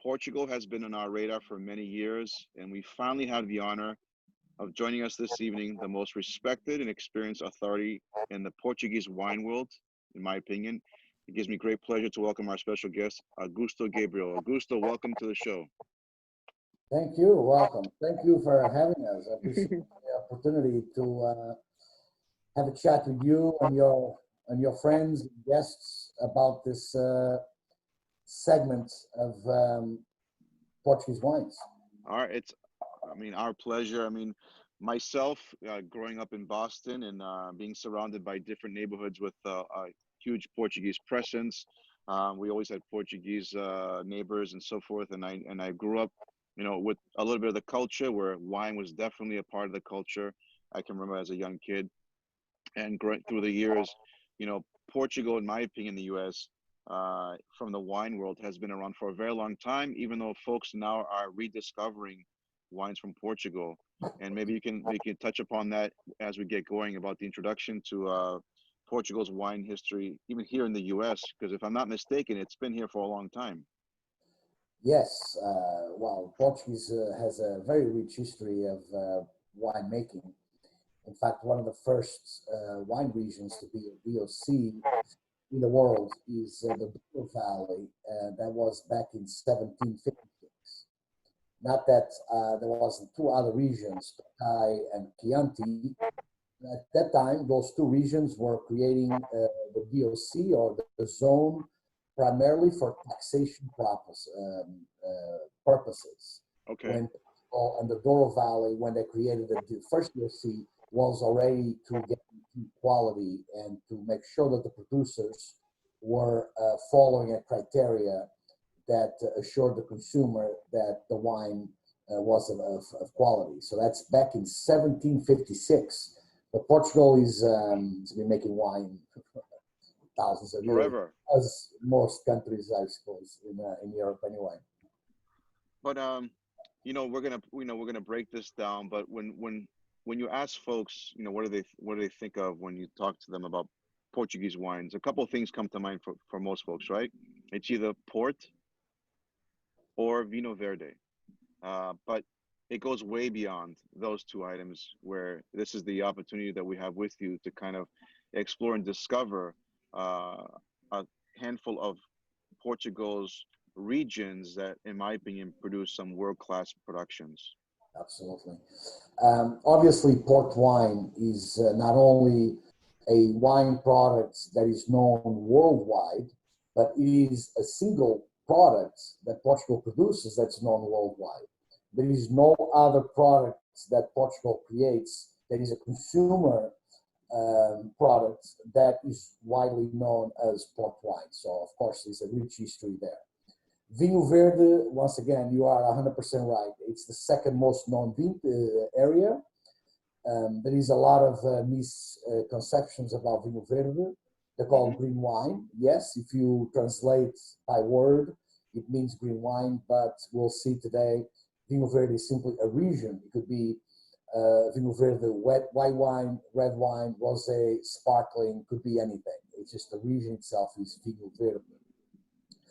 Portugal has been on our radar for many years, and we finally have the honor of joining us this evening, the most respected and experienced authority in the Portuguese wine world, in my opinion. It gives me great pleasure to welcome our special guest, Augusto Gabriel. Augusto, welcome to the show. Thank you. Welcome. Thank you for having us. I appreciate the opportunity to have a chat with you and your friends and guests about this segment of Portuguese wines. All right, our pleasure. Myself, growing up in Boston and being surrounded by different neighborhoods with a huge Portuguese presence, we always had Portuguese neighbors and so forth. And I grew up, with a little bit of the culture where wine was definitely a part of the culture. I can remember as a young kid, and growing through the years, Portugal, in my opinion, the U.S. From the wine world has been around for a very long time, even though folks now are rediscovering wines from Portugal. And maybe we can touch upon that as we get going about the introduction to Portugal's wine history, even here in the U.S., because if I'm not mistaken, it's been here for a long time. Yes, well, Portuguese has a very rich history of winemaking. In fact, one of the first wine regions to be a VOC in the world is the Douro Valley, that was back in 1756. Not that there wasn't two other regions, Tokai and Chianti. At that time, those two regions were creating the VOC, or the zone, primarily for taxation purposes. Okay. When and the Douro Valley, when they created the first VOC, was already to get quality and to make sure that the producers were following a criteria that assured the consumer that the wine was of quality. So that's back in 1756. But Portugal has been making wine for thousands of Forever. years, as most countries, I suppose, in Europe anyway. But we're gonna break this down. But when you ask folks, what do they think of when you talk to them about Portuguese wines? A couple of things come to mind for most folks, right? It's either port or Vinho Verde. But it goes way beyond those two items, where this is the opportunity that we have with you to kind of explore and discover a handful of Portugal's regions that, in my opinion, produce some world-class productions. Absolutely. Obviously, port wine is not only a wine product that is known worldwide, but it is a single product that Portugal produces that's known worldwide. There is no other product that Portugal creates that is a consumer product that is widely known as port wine. So, of course, there's a rich history there. Vinho Verde, once again, you are 100% right. It's the second most known area. There is a lot of misconceptions about Vinho Verde. They're called green wine. Yes, if you translate by word, it means green wine, but we'll see today, Vinho Verde is simply a region. It could be Vinho Verde, white wine, red wine, rosé, sparkling, could be anything. It's just the region itself is Vinho Verde.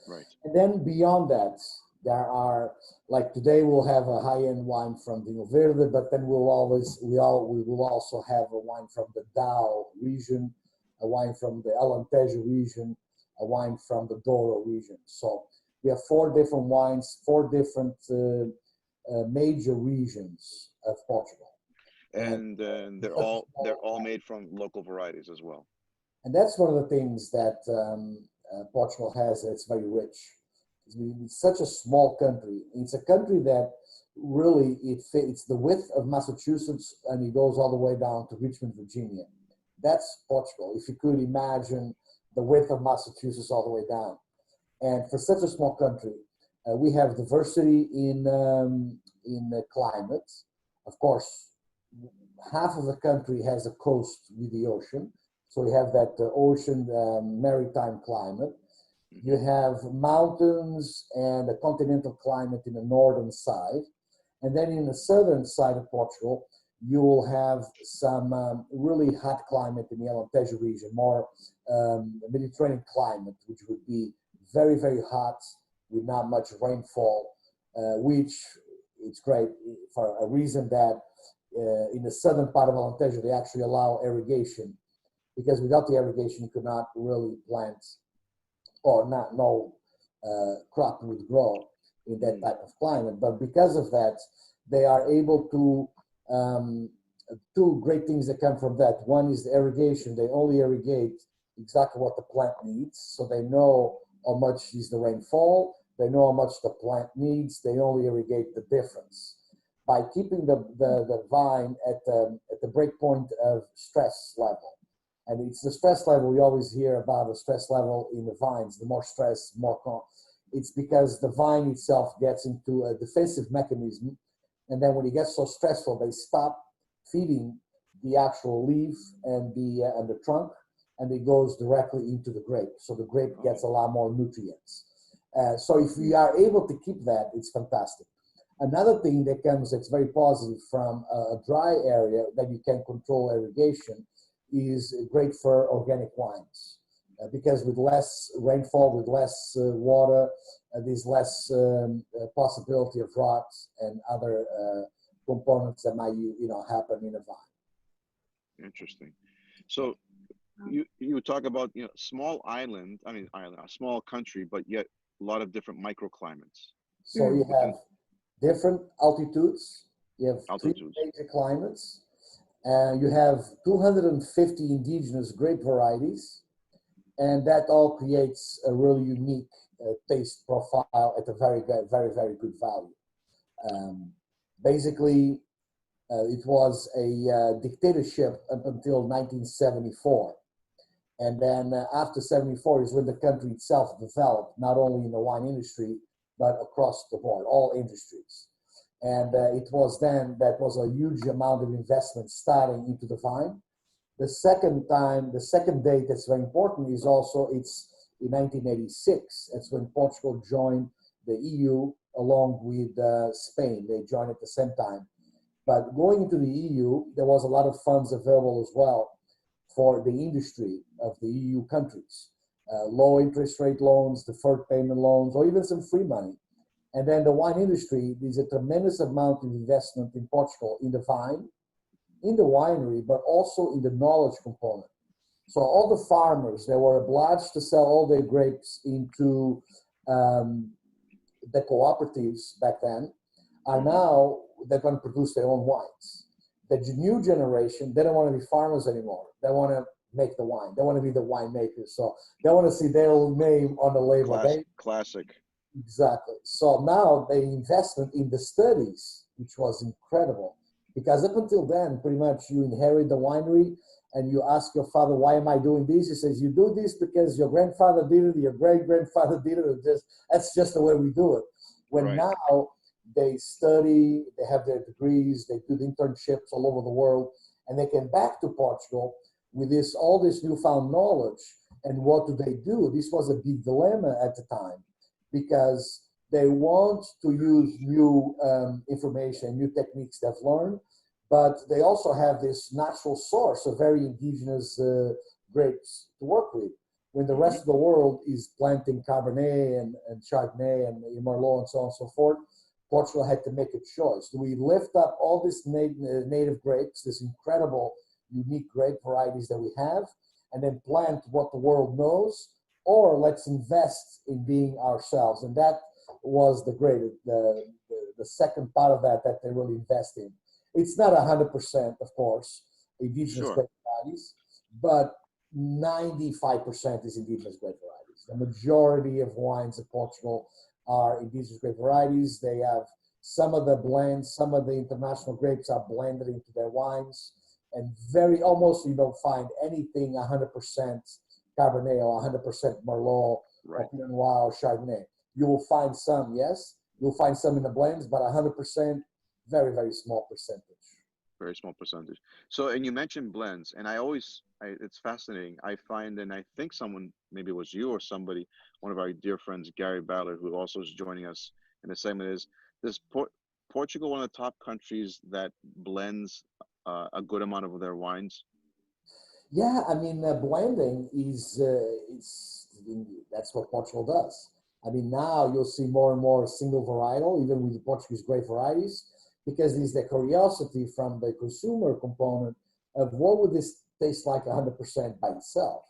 Right. And then beyond that, there are, like today we'll have a high-end wine from Vinho Verde, but then we will also have a wine from the Dow region, a wine from the Alentejo region, a wine from the Douro region. So we have four different wines, four different major regions of Portugal. And they're all made from local varieties as well. And that's one of the things that Portugal has. It's very rich. It's such a small country. It's a country that really it's the width of Massachusetts, and it goes all the way down to Richmond, Virginia. That's Portugal. If you could imagine the width of Massachusetts all the way down, and for such a small country, we have diversity in the climate. Of course, half of the country has a coast with the ocean. So you have that ocean maritime climate. You have mountains and a continental climate in the northern side. And then in the southern side of Portugal, you will have some really hot climate in the Alentejo region, more Mediterranean climate, which would be very, very hot with not much rainfall, which it's great for a reason that in the southern part of Alentejo, they actually allow irrigation, because without the irrigation, you could not really plant, or not, no crop would grow in that type of climate. But because of that, they are able to, two great things that come from that. One is the irrigation. They only irrigate exactly what the plant needs, so they know how much is the rainfall, they know how much the plant needs, they only irrigate the difference. By keeping the vine at the break point of stress level. And it's the stress level, we always hear about the stress level in the vines, the more stress, more it's because the vine itself gets into a defensive mechanism, and then when it gets so stressful, they stop feeding the actual leaf and the trunk, and it goes directly into the grape. So the grape gets a lot more nutrients. So if we are able to keep that, it's fantastic. Another thing that comes that's very positive from a dry area that you can control irrigation is great for organic wines. Because with less rainfall, with less water, there's less possibility of rot and other components that might happen in a vine. Interesting. So you talk about small island, a small country, but yet a lot of different microclimates. So you have different altitudes. You have Altitudes. 3 major climates. You have 250 indigenous grape varieties, and that all creates a really unique taste profile at a very, very, very good value. Basically, it was a dictatorship up until 1974. And then after 74 is when the country itself developed, not only in the wine industry, but across the board, all industries. And it was then that was a huge amount of investment starting into the vine. The second date that's very important is also it's in 1986. That's when Portugal joined the EU along with Spain. They joined at the same time. But going into the EU, there was a lot of funds available as well for the industry of the EU countries. Low interest rate loans, deferred payment loans, or even some free money. And then the wine industry, there's a tremendous amount of investment in Portugal in the vine, in the winery, but also in the knowledge component. So all the farmers, they were obliged to sell all their grapes into the cooperatives back then, are now, they're going to produce their own wines. The new generation, they don't want to be farmers anymore. They want to make the wine. They want to be the winemakers. So they want to see their name on the label. Classic. Exactly. So now the investment in the studies, which was incredible, because up until then, pretty much you inherit the winery and you ask your father, why am I doing this? He says, you do this because your grandfather did it, your great-grandfather did it. That's just the way we do it. When now they study, they have their degrees, they do the internships all over the world, and they came back to Portugal with all this newfound knowledge. And what do? This was a big dilemma at the time, because they want to use new information, new techniques they've learned, but they also have this natural source of very indigenous grapes to work with. When the rest of the world is planting Cabernet and Chardonnay and Merlot and so on and so forth, Portugal had to make a choice. Do we lift up all these native grapes, this incredible, unique grape varieties that we have, and then plant what the world knows, or let's invest in being ourselves? And that was the second part of that they really invest in. It's not 100%, of course, indigenous grape varieties, but 95% is indigenous grape varieties. The majority of wines in Portugal are indigenous grape varieties. They have some of the blends, some of the international grapes are blended into their wines, and almost you don't find anything 100% Cabernet or 100% Merlot or Pinot Noir or Chardonnay. You will find some, yes. You'll find some in the blends, but 100%, very, very small percentage. Very small percentage. So, and you mentioned blends, and it's fascinating. I find, and I think someone, maybe it was you or somebody, one of our dear friends, Gary Ballard, who also is joining us in the segment, is this Portugal one of the top countries that blends a good amount of their wines? Yeah, I mean, blending is that's what Portugal does. I mean, now you'll see more and more single varietal, even with the Portuguese grape varieties, because there's the curiosity from the consumer component of what would this taste like 100% by itself.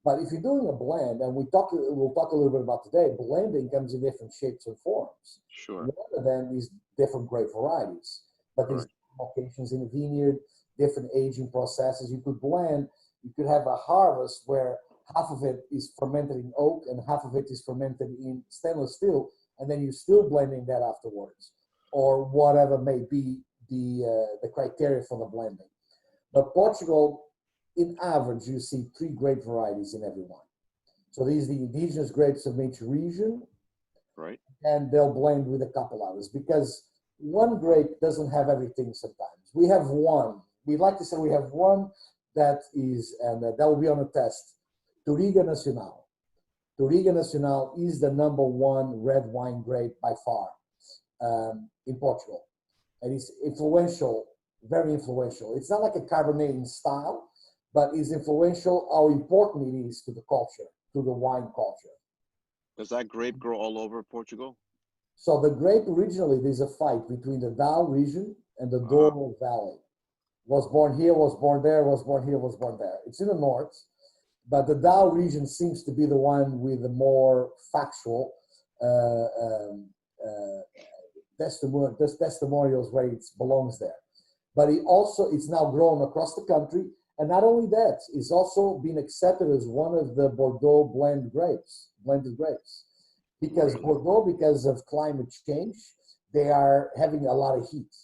But if you're doing a blend, and we'll talk a little bit about today, blending comes in different shapes and forms. Sure. One of them is different grape varieties, but there's locations in the vineyard, different aging processes. You could blend. You could have a harvest where half of it is fermented in oak and half of it is fermented in stainless steel, and then you're still blending that afterwards, or whatever may be the criteria for the blending. But Portugal, in average, you see 3 grape varieties in every wine. So these are the indigenous grapes of each region, right? And they'll blend with a couple others because one grape doesn't have everything sometimes. We have one. We like to say we have one that is, and that will be on a test, Touriga Nacional. Touriga Nacional is the #1 red wine grape by far in Portugal. And it's influential, very influential. It's not like a Cabernet in style, but it's influential how important it is to the culture, to the wine culture. Does that grape grow all over Portugal? So the grape originally, there's a fight between the Dow region and the Douro Valley. Was born here, was born there, was born here, was born there. It's in the north, but the Dow region seems to be the one with the more factual testimonials where it belongs there. But it's now grown across the country, and not only that, it's also been accepted as one of the Bordeaux blended grapes. Because Bordeaux, because of climate change, they are having a lot of heat.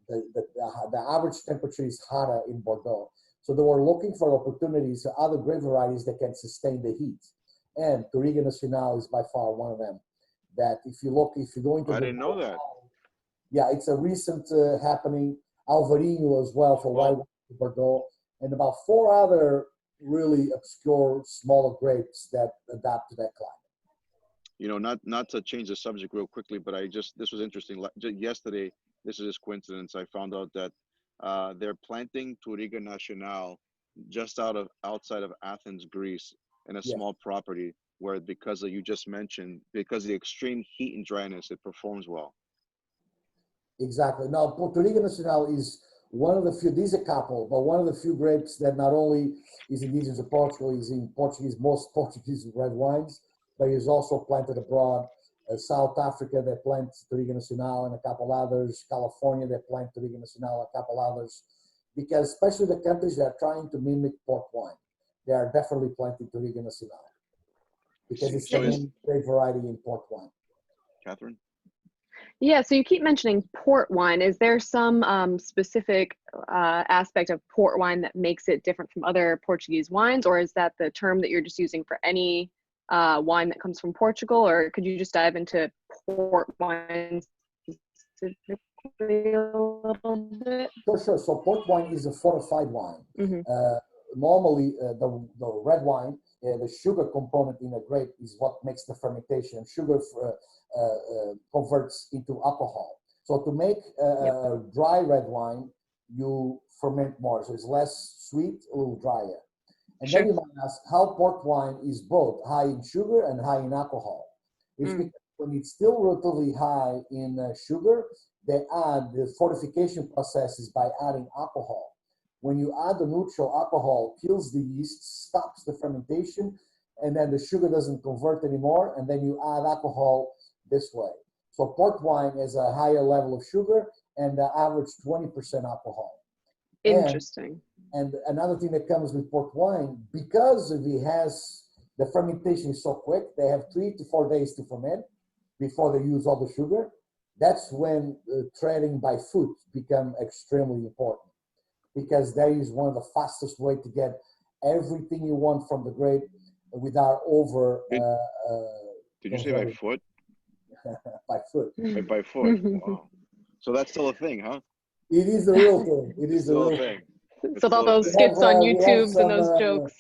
The average temperature is hotter in Bordeaux. So they were looking for opportunities for other grape varieties that can sustain the heat. And Touriga Nacional is by far one of them. That if you're going to... I didn't know that. Yeah, it's a recent happening. Alvarinho as well for white Bordeaux. And about 4 other really obscure smaller grapes that adapt to that climate. You know, not to change the subject real quickly, but this was interesting. Yesterday, this is just coincidence, I found out that they're planting Touriga Nacional just outside of Athens, Greece, in a small property where, because of, you just mentioned, because of the extreme heat and dryness, it performs well. Exactly. Now, Touriga Nacional is one of the few, these a couple, but one of the few grapes that not only is indigenous to Portugal, is in most Portuguese red wines, but is also planted abroad. South Africa, they plant Touriga Nacional and a couple others. California, they plant Touriga Nacional, a couple others. Because especially the countries that are trying to mimic port wine, they are definitely planting Touriga Nacional. Because it's the main great variety in port wine. Catherine? Yeah, so you keep mentioning port wine. Is there some specific aspect of port wine that makes it different from other Portuguese wines, or is that the term that you're just using for any wine that comes from Portugal, or could you just dive into port wine specifically a little bit? Sure. So port wine is a fortified wine. Mm-hmm. Normally, the red wine, the sugar component in a grape is what makes the fermentation. Sugar converts into alcohol. So to make a dry red wine, you ferment more. So it's less sweet, a little drier. And then you might ask how port wine is both high in sugar and high in alcohol. It's because when it's still relatively high in sugar, they add the fortification processes by adding alcohol. When you add the neutral, alcohol kills the yeast, stops the fermentation, and then the sugar doesn't convert anymore, and then you add alcohol this way. So port wine has a higher level of sugar and the average 20% alcohol. Interesting. And another thing that comes with port wine, because the fermentation is so quick, they have 3 to 4 days to ferment before they use all the sugar. That's when trading by foot become extremely important, because that is one of the fastest way to get everything you want from the grape without over. Did you say by foot? By foot. By foot. Wow. So that's still a thing, huh? It is the real thing. It is the real thing. So all those skits on YouTube and those jokes.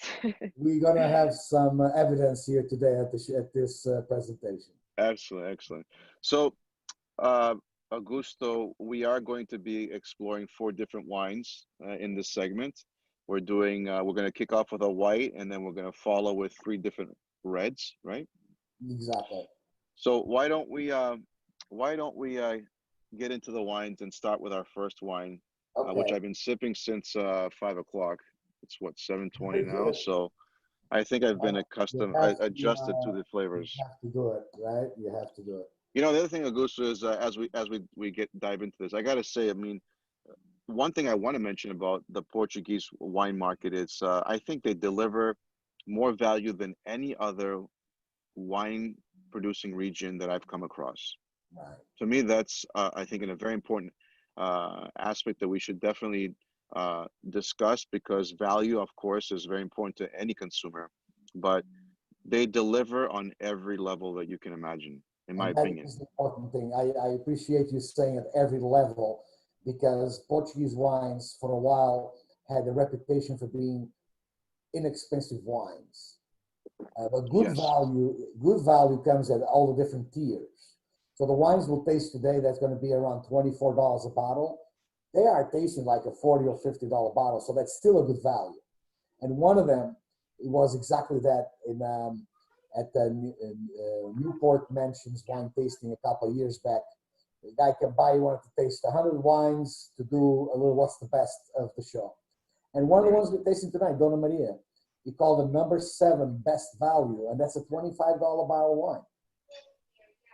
We're gonna have some evidence here today at this presentation. Excellent. So, Augusto, we are going to be exploring 4 different wines in this segment. We're going to kick off with a white, and then we're going to follow with 3 different reds, right? Exactly. So why don't we get into the wines and start with our first wine, which Okay. I've been sipping since 5 o'clock. It's what, 7:20 Very now, good. so I think I've been adjusted to the You flavors. have to do it, right? You have to do it. You know, the other thing, Augusto, is as we dive into this, I gotta say, I mean, one thing I want to mention about the Portuguese wine market is I think they deliver more value than any other wine producing region that I've come across. Right. To me, that's I think a very important aspect that we should definitely discuss, because value, of course, is very important to any consumer, but they deliver on every level that you can imagine, in my And that opinion. is the important thing. I appreciate you saying at every level, because Portuguese wines for a while had a reputation for being inexpensive wines. But Yes, good value comes at all the different tiers. So the wines we'll taste today, that's going to be around $24 a bottle. They are tasting like a $40 or $50 bottle, so that's still a good value. And one of them, it was exactly that at the Newport Mansions wine tasting a couple of years back. The guy can buy, you wanted to taste 100 wines to do a little what's the best of the show. And one of the right. ones we're tasting tonight, Dona Maria, he called the number 7 best value, and that's a $25 bottle of wine.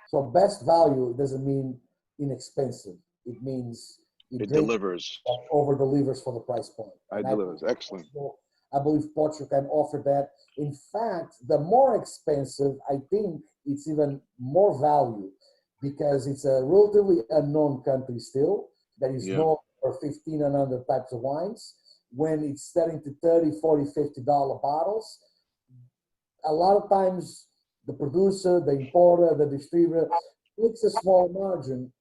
So best value doesn't mean inexpensive. It means it It great delivers. over delivers for the price point. I And I delivers. Excellent. believe Portugal can offer that. In fact, the more expensive, I think it's even more value, because it's a relatively unknown country still that is Yeah, known for 15 and under types of wines. When it's selling to 30, 40, $50 bottles, a lot of times the producer, the importer, the distributor takes a small margin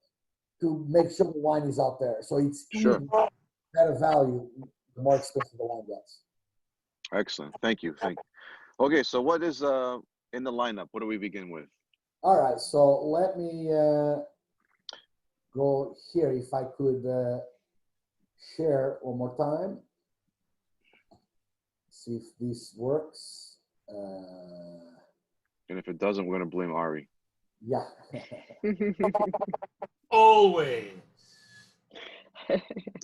to make sure the wine is out there. So it's sure. even better value the more expensive the wine gets. Excellent. Thank you. Thank you. Okay, so what is in the lineup? What do we begin with? All right, so let me go here. If I could share one more time, see if this works. And if it doesn't, we're gonna blame Ari. Yeah. Always.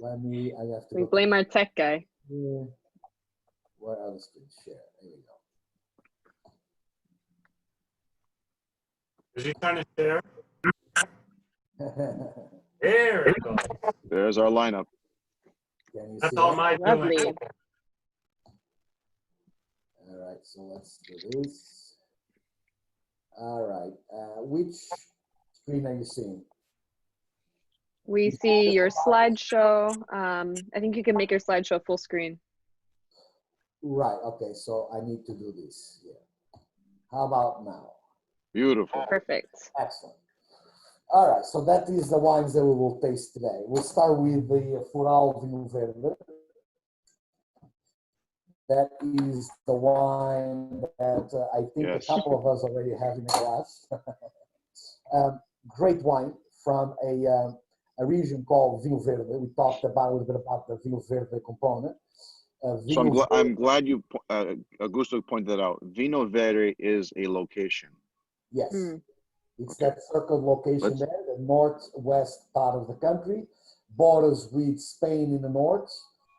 Let me, I have to We go. blame our tech guy. Where are the screen share? There we Is he trying to share? go. There it goes. There's our lineup. Can you That's see all it? my Lovely. doing. All right, so let's do this. All right, which screen are you seeing? We see your slideshow. I think you can make your slideshow full screen. Right, okay, so I need to do this here. How about now? Beautiful. Perfect. Excellent. All right, so that is the wines that we will taste today. We'll start with the Fural Vinho Verde. That is the wine that I think Yes. a couple of us already have in the glass. Great wine from a region called Vinho Verde. We talked about a little bit about the Vinho Verde component. So I'm glad you Augusto pointed that out. Vino Verde is a location. Yes. Mm. It's Okay. that circled location there, the northwest part of the country, borders with Spain in the north,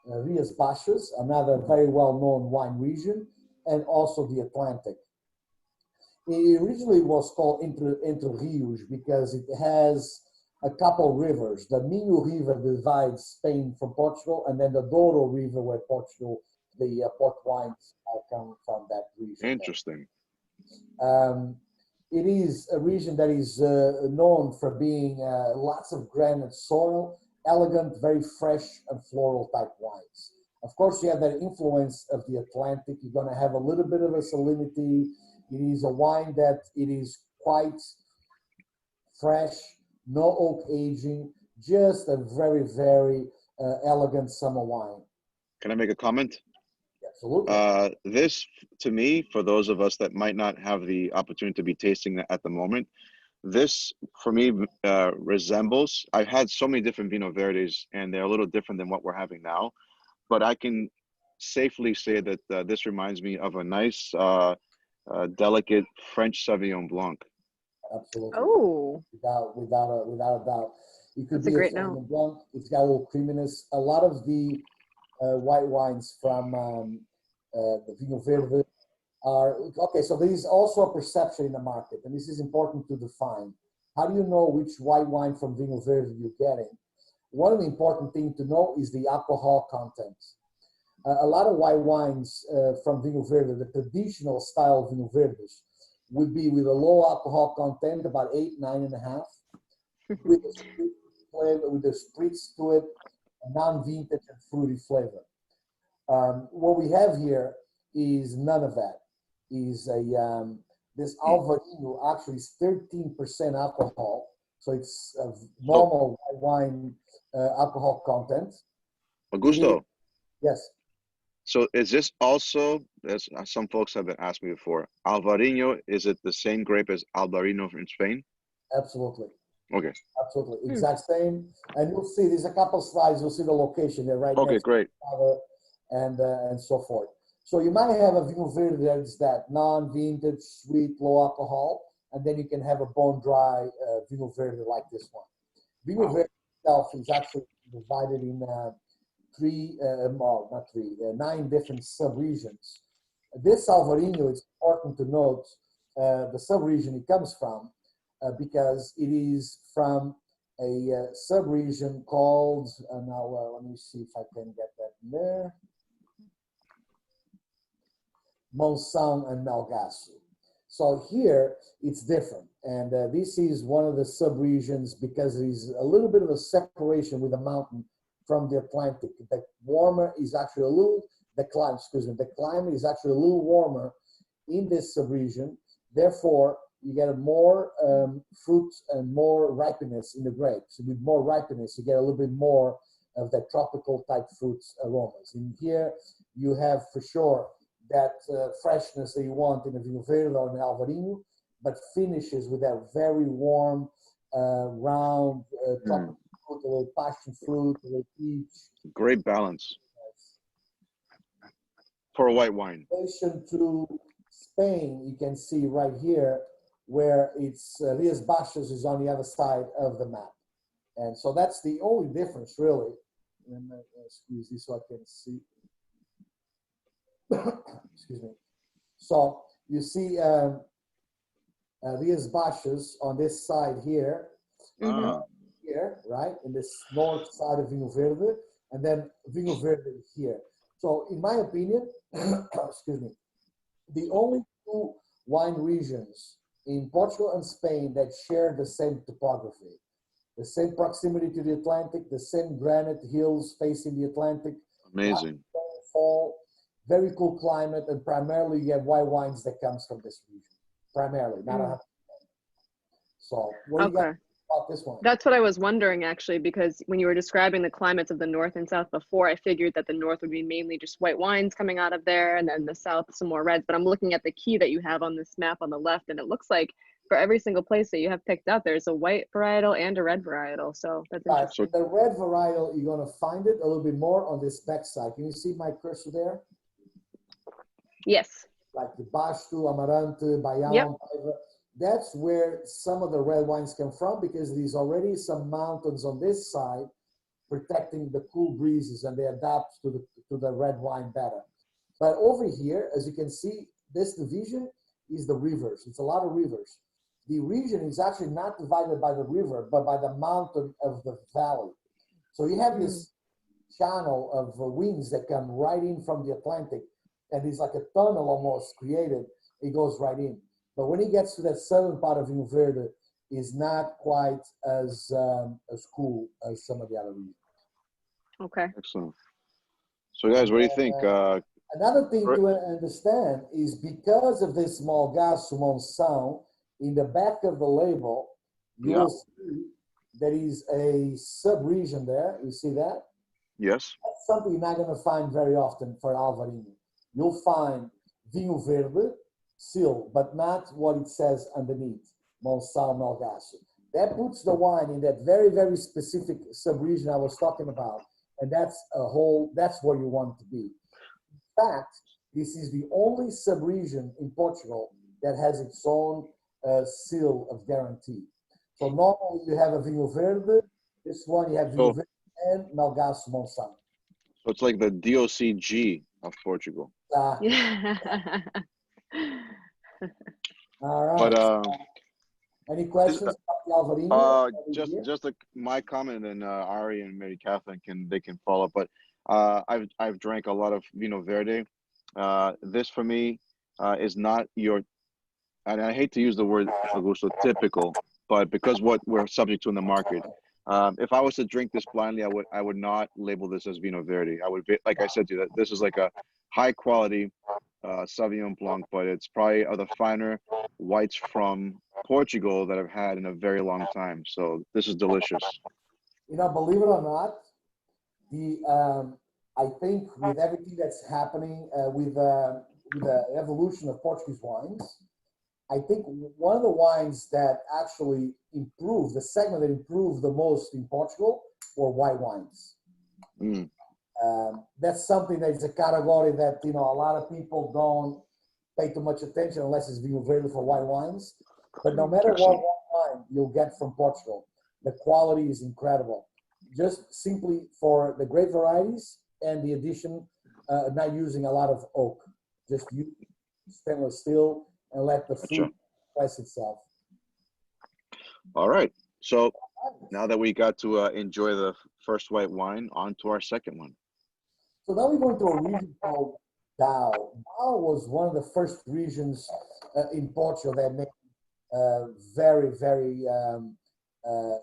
Rias Baixas, another very well-known wine region, and also the Atlantic. It originally was called Entre Rios because it has a couple rivers. The Minho River divides Spain from Portugal, and then the Douro River, where Portugal, the port wines come from that region. Interesting. It is a region that is known for being lots of granite soil, elegant, very fresh and floral type wines. Of course, you have that influence of the Atlantic. You're going to have a little bit of a salinity. It is a wine that it is quite fresh, no oak aging, just a very, very elegant summer wine. Can I make a comment? Absolutely. This, to me, for those of us that might not have the opportunity to be tasting that at the moment, This, for me, resembles. I've had so many different Vino Verdes, and they're a little different than what we're having now. But I can safely say that this reminds me of a nice, delicate French Sauvignon Blanc. Absolutely. Oh, Without a doubt. It could that's a be a great note. Sauvignon Blanc. It's got a little creaminess. A lot of the white wines from the Vinho Verde are, okay, so there is also a perception in the market, and this is important to define. How do you know which white wine from Vinho Verde you're getting? One of the important things to know is the alcohol content. A lot of white wines from Vinho Verde, the traditional style of Vinho Verdes, would be with a low alcohol content, about 8, 9.5, with a sweet flavor, with a spritz to it, a non-vintage and fruity flavor. What we have here is none of that. Is a this Alvarinho actually is 13% alcohol, so it's a normal white wine alcohol content. Augusto. Yes. So is this also, as some folks have been asking me before, Alvarinho, is it the same grape as Albarino in Spain? Absolutely. Okay. Absolutely. Exact same. And you'll see, there's a couple slides, you'll see the location there right Okay, next great. to each other and so forth. So you might have a Vinho Verde that's that non-vintage, sweet, low alcohol, and then you can have a bone-dry Vinho Verde like this one. Vinho Verde itself is actually divided in nine different sub-regions. This Alvarinho, it's important to note the sub-region it comes from because it is from a sub-region called, now let me see if I can get that in there, Monção and Melgaço. So here it's different, and this is one of the sub-regions because there's a little bit of a separation with the mountain from the Atlantic. The warmer is actually a little, the climate is actually a little warmer in this sub-region. Therefore, you get more fruit and more ripeness in the grapes. With more ripeness, you get a little bit more of the tropical type fruits aromas. In here, you have for sure that freshness that you want in a Vinho Verde or an Alvarinho, but finishes with that very warm, round, tropical fruit, a little passion fruit, a little peach. Great balance for a white wine. In relation to Spain, you can see right here where it's Rias Baixas is on the other side of the map. And so that's the only difference, really. Let me squeeze this so I can see. Excuse me. So you see Rias Baixas on this side here, here, right, in this north side of Vinho Verde, and then Vinho Verde here. So in my opinion, excuse me, the only two wine regions in Portugal and Spain that share the same topography, the same proximity to the Atlantic, the same granite hills facing the Atlantic. Amazing. Fall, very cool climate, and primarily you have white wines that comes from this region. Primarily, not 100%. So what do you got about this one? That's what I was wondering actually, because when you were describing the climates of the north and south before, I figured that the north would be mainly just white wines coming out of there, and then the south some more reds. But I'm looking at the key that you have on this map on the left, and it looks like for every single place that you have picked out, there's a white varietal and a red varietal. So that's interesting. The red varietal, you're going to find it a little bit more on this back side. Can you see my cursor there? Yes. Like the Basto, Amarante, Baião. Yep. That's where some of the red wines come from because there's already some mountains on this side protecting the cool breezes, and they adapt to the red wine better. But over here, as you can see, this division is the rivers. It's a lot of rivers. The region is actually not divided by the river, but by the mountain of the valley. So you have this channel of winds that come right in from the Atlantic, and it's like a tunnel almost created. It goes right in. But when he gets to that southern part of Vinho Verde, is not quite as cool as some of the other regions. Okay. Excellent. So guys, what do you think? Another thing to understand is because of this Malgaço Monção, in the back of the label, you will see there is a sub-region there. You see that? Yes. That's something you're not going to find very often for Alvarinho. You'll find Vinho Verde, still, but not what it says underneath. Monsanto, Malgaço. That puts the wine in that very, very specific sub-region I was talking about. And that's where you want it to be. In fact, this is the only sub-region in Portugal that has its own seal of guarantee. So normally you have a Vinho Verde, this one you have Vinho Verde and Malgaço Monsanto. So it's like the DOCG of Portugal. Yeah. All right. But any questions about the Alvarinho? just like my comment, and Ari and Mary Catherine can follow up. But I've drank a lot of Vino Verde. This for me is not your, and I hate to use the word, Augusto, typical, but because what we're subject to in the market. If I was to drink this blindly, I would not label this as Vino Verde. I would, like I said to you, that this is like a high quality Sauvignon Blanc, but it's probably of the finer whites from Portugal that I've had in a very long time. So this is delicious. You know, believe it or not, I think with everything that's happening with the evolution of Portuguese wines, I think one of the wines that actually improved, the segment that improved the most in Portugal, were white wines. Mm. That's something that is a category that, you know, a lot of people don't pay too much attention unless it's Vinho Verde for white wines. But no matter what wine you'll get from Portugal, the quality is incredible. Just simply for the grape varieties and the addition, not using a lot of oak, just use stainless steel and let the fruit express itself. All right. So now that we got to enjoy the first white wine, on to our second one. So now we're going to a region called Dow. Dow was one of the first regions in Portugal that made very, very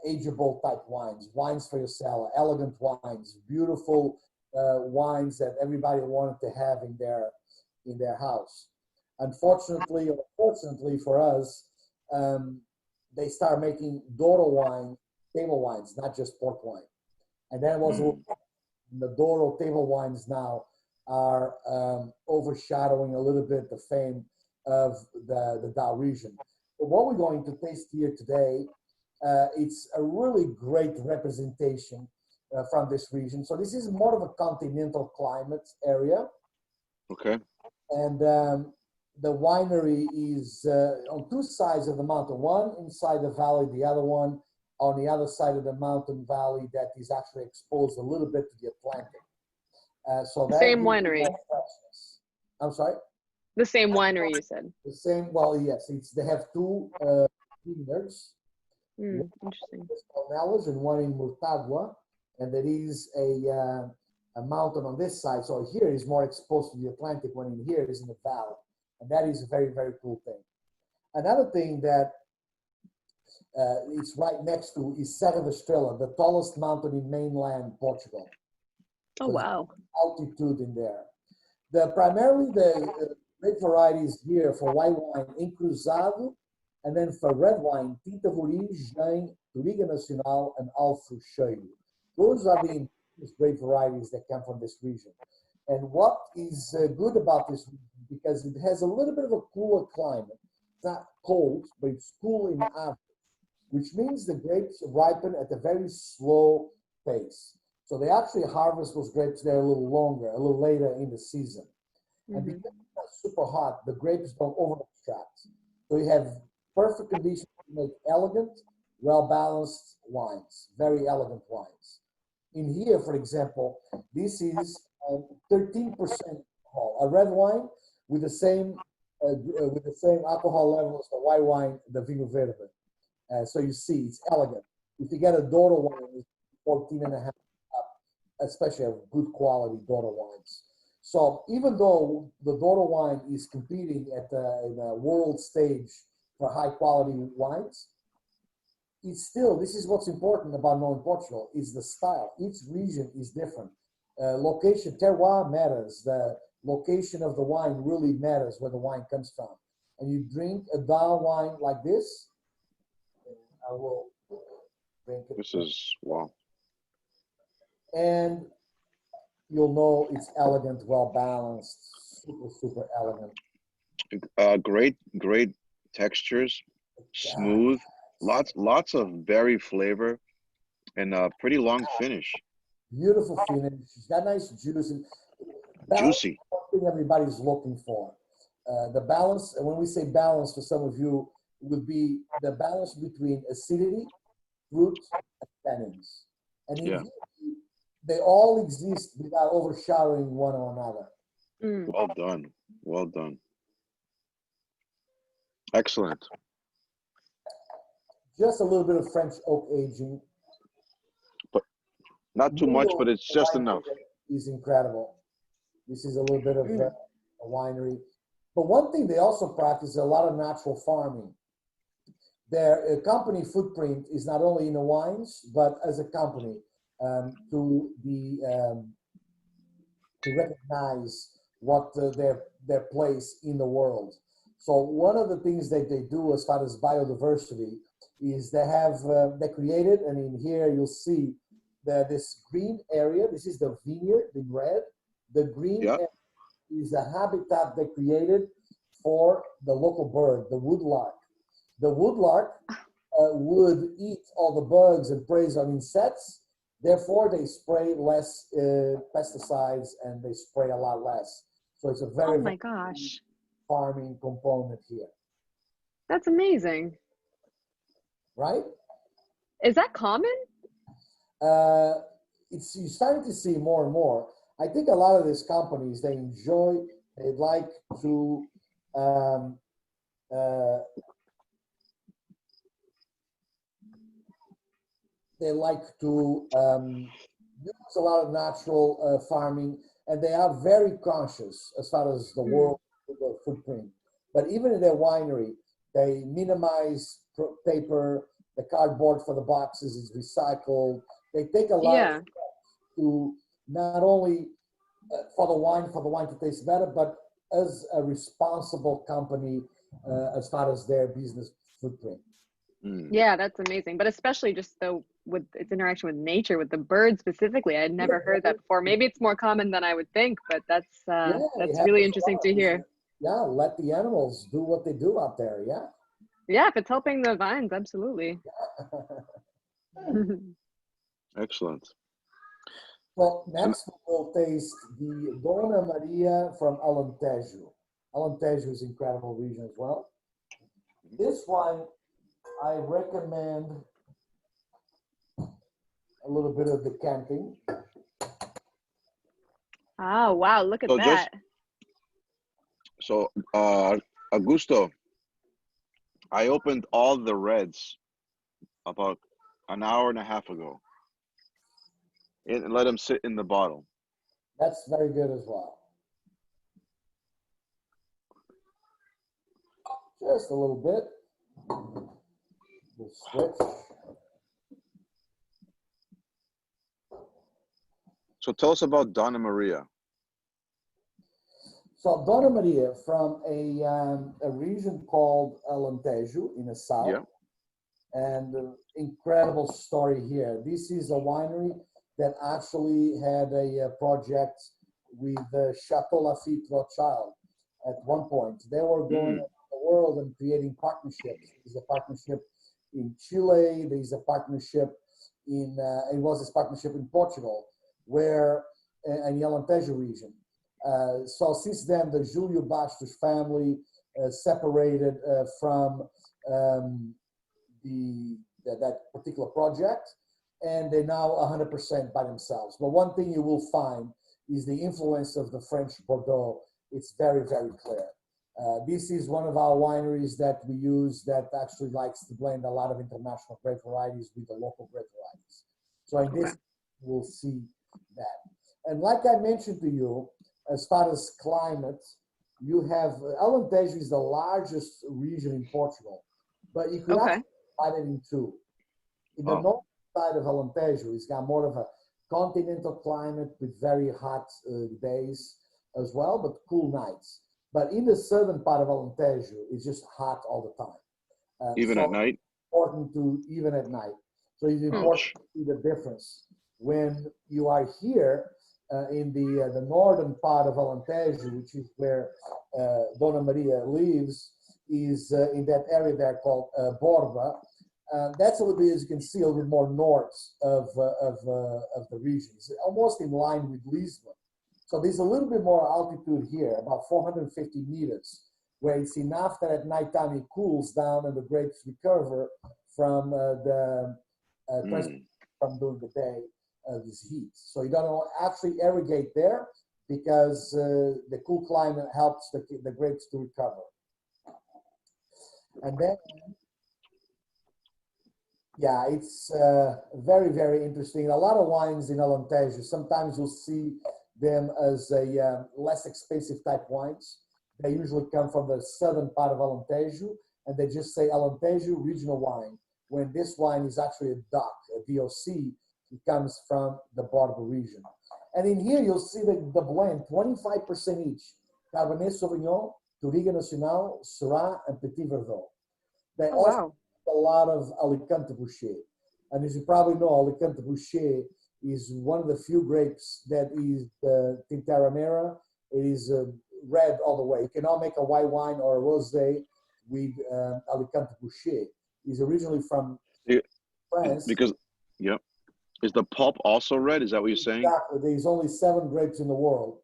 ageable type wines for your cellar, elegant wines, beautiful wines that everybody wanted to have in their house. Unfortunately, or fortunately for us, they started making Douro wine, table wines, not just port wine. And then it was the Douro table wines now are overshadowing a little bit the fame of the Dow region. But what we're going to taste here today, it's a really great representation from this region. So this is more of a continental climate area. Okay. And the winery is on two sides of the mountain, one inside the valley, the other one on the other side of the mountain valley that is actually exposed a little bit to the Atlantic. So that same winery. I'm sorry? The same winery, you said. The same, well, yes, they have two vineyards. Interesting. One in Palmelas and one in Mortágua, and there is a mountain on this side. So here is more exposed to the Atlantic, when in here is in the valley. And that is a very, very cool thing. Another thing that it's right next to is Serra da Estrela, the tallest mountain in mainland Portugal. Oh, wow. Altitude in there. Primarily the grape varieties here for white wine, Encruzado, and then for red wine, Tinta Roriz, Jain, Touriga Nacional, and Alfro Cheio. Those are the grape varieties that come from this region. And what is good about this region, because it has a little bit of a cooler climate. It's not cold, but it's cool in average, which means the grapes ripen at a very slow pace. So they actually harvest those grapes there a little longer, a little later in the season. And because it's not super hot, the grapes don't over extract. So you have perfect conditions to make elegant, well-balanced wines, very elegant wines. In here, for example, this is 13% alcohol, a red wine with the same alcohol level as the white wine, the Vinho Verde. So you see, it's elegant. If you get a Douro wine, it's 14.5 up, especially a good quality Douro wines. So even though the Douro wine is competing in the world stage for high quality wines, it's still, this is what's important about knowing Portugal, is the style. Each region is different. Location, terroir matters. The location of the wine really matters where the wine comes from. And you drink a Dow wine like this, I will drink it. This is, wow. And you'll know it's elegant, well balanced, super, super elegant. Great textures. smooth, lots of berry flavor, and a pretty long finish. Beautiful finish. It's got nice juice and balance. Juicy. One thing everybody's looking for. The balance, and when we say balance for some of you, would be the balance between acidity, fruit, and tannins. And in Yeah. here, they all exist without overshadowing one another. Mm. Well done. Well done. Excellent. Just a little bit of French oak aging. Not too much, but it's just enough. Is incredible. This is a little bit of a winery. But one thing they also practice is a lot of natural farming. Their company footprint is not only in the wines, but as a company to recognize what their place in the world. So one of the things that they do as far as biodiversity is they created, and in here you'll see that this green area, this is the vineyard in red. The green area is a habitat they created for the local bird, the woodlark. The woodlark would eat all the bugs and preys on insects. Therefore, they spray less pesticides and they spray a lot less. So it's a very, oh my gosh, farming component here. that's amazing. Right? Is that common? You're starting to see more and more. I think a lot of these companies, they like to use a lot of natural farming, and they are very conscious as far as the world footprint. But even in their winery, they minimize paper. The cardboard for the boxes is recycled. They take a lot of steps to not only for the wine to taste better, but as a responsible company as far as their business footprint. Yeah, that's amazing. But especially just with its interaction with nature, with the birds specifically, I had never heard that before. Maybe it's more common than I would think, but that's really interesting to hear. Yeah, let the animals do what they do out there. Yeah. Yeah, if it's helping the vines, absolutely. Excellent. Well, next we'll taste the Dona Maria from Alentejo. Alentejo is an incredible region as well. This wine, I recommend a little bit of decanting. Oh, wow, look at that. Augusto, I opened all the reds about an hour and a half ago and let them sit in the bottle. That's very good as well. Just a little bit. We'll switch. So tell us about Donna Maria. So Dona Maria from a region called Alentejo in the south. Yeah. And incredible story here. This is a winery that actually had a project with Chateau Lafite Rothschild at one point. They were going around the world and creating partnerships. There's a partnership in Chile. There's a partnership in Portugal, where in the Alentejo region. So since then, the Julio Bastos family separated from that particular project, and they're now 100% by themselves. But one thing you will find is the influence of the French Bordeaux. It's very, very clear. This is one of our wineries that we use that actually likes to blend a lot of international grape varieties with the local grape varieties. So in this, we'll see that. And like I mentioned to you, as far as climate, you have Alentejo is the largest region in Portugal, but you could actually divide it in two. In the north side of Alentejo, it's got more of a continental climate with very hot days as well, but cool nights. But in the southern part of Alentejo, it's just hot all the time. Even at night? Important to even at night. So it's important to see the difference. When you are here in the northern part of Alentejo, which is where Dona Maria lives, is in that area there called Borba. That's a little bit, as you can see, a little bit more north of the region. It's almost in line with Lisbon. So there's a little bit more altitude here, about 450 meters, where it's enough that at nighttime it cools down and the grapes recover from from during the day this heat. So you don't actually irrigate there because the cool climate helps the grapes to recover. And then, yeah, it's very, very interesting. A lot of wines in Alentejo, sometimes you'll see them as a less expensive type wines. They usually come from the southern part of Alentejo, and they just say Alentejo regional wine, when this wine is actually a DOC, a DOC. It comes from the Borba region. And in here, you'll see the blend, 25% each. Cabernet Sauvignon, Touriga Nacional, Syrah, and Petit Verdot. They also have a lot of Alicante Bouschet. And as you probably know, Alicante Bouschet is one of the few grapes that is Tintaramera. It is red all the way. You cannot make a white wine or a rosé with Alicante Bouschet. It's originally from France. Because, yeah. Is the pulp also red? Is that what you're saying? Exactly. There's only 7 grapes in the world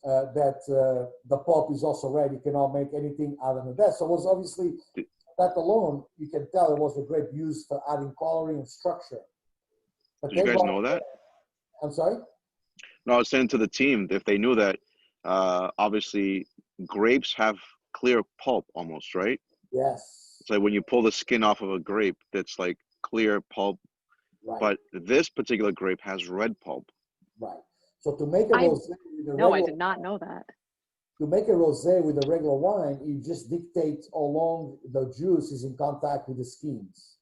that the pulp is also red. You cannot make anything other than that. So it was obviously, that alone, you can tell it was a grape used for adding coloring and structure. But did you guys know that? I'm sorry? No, I was saying to the team, if they knew that, obviously grapes have clear pulp almost, right? Yes. It's like when you pull the skin off of a grape, that's like clear pulp. Right. But this particular grape has red pulp. Right. So to make a rosé with a no, I did not know that. To make a rosé with a regular wine, you just dictate how long the juice is in contact with the skins.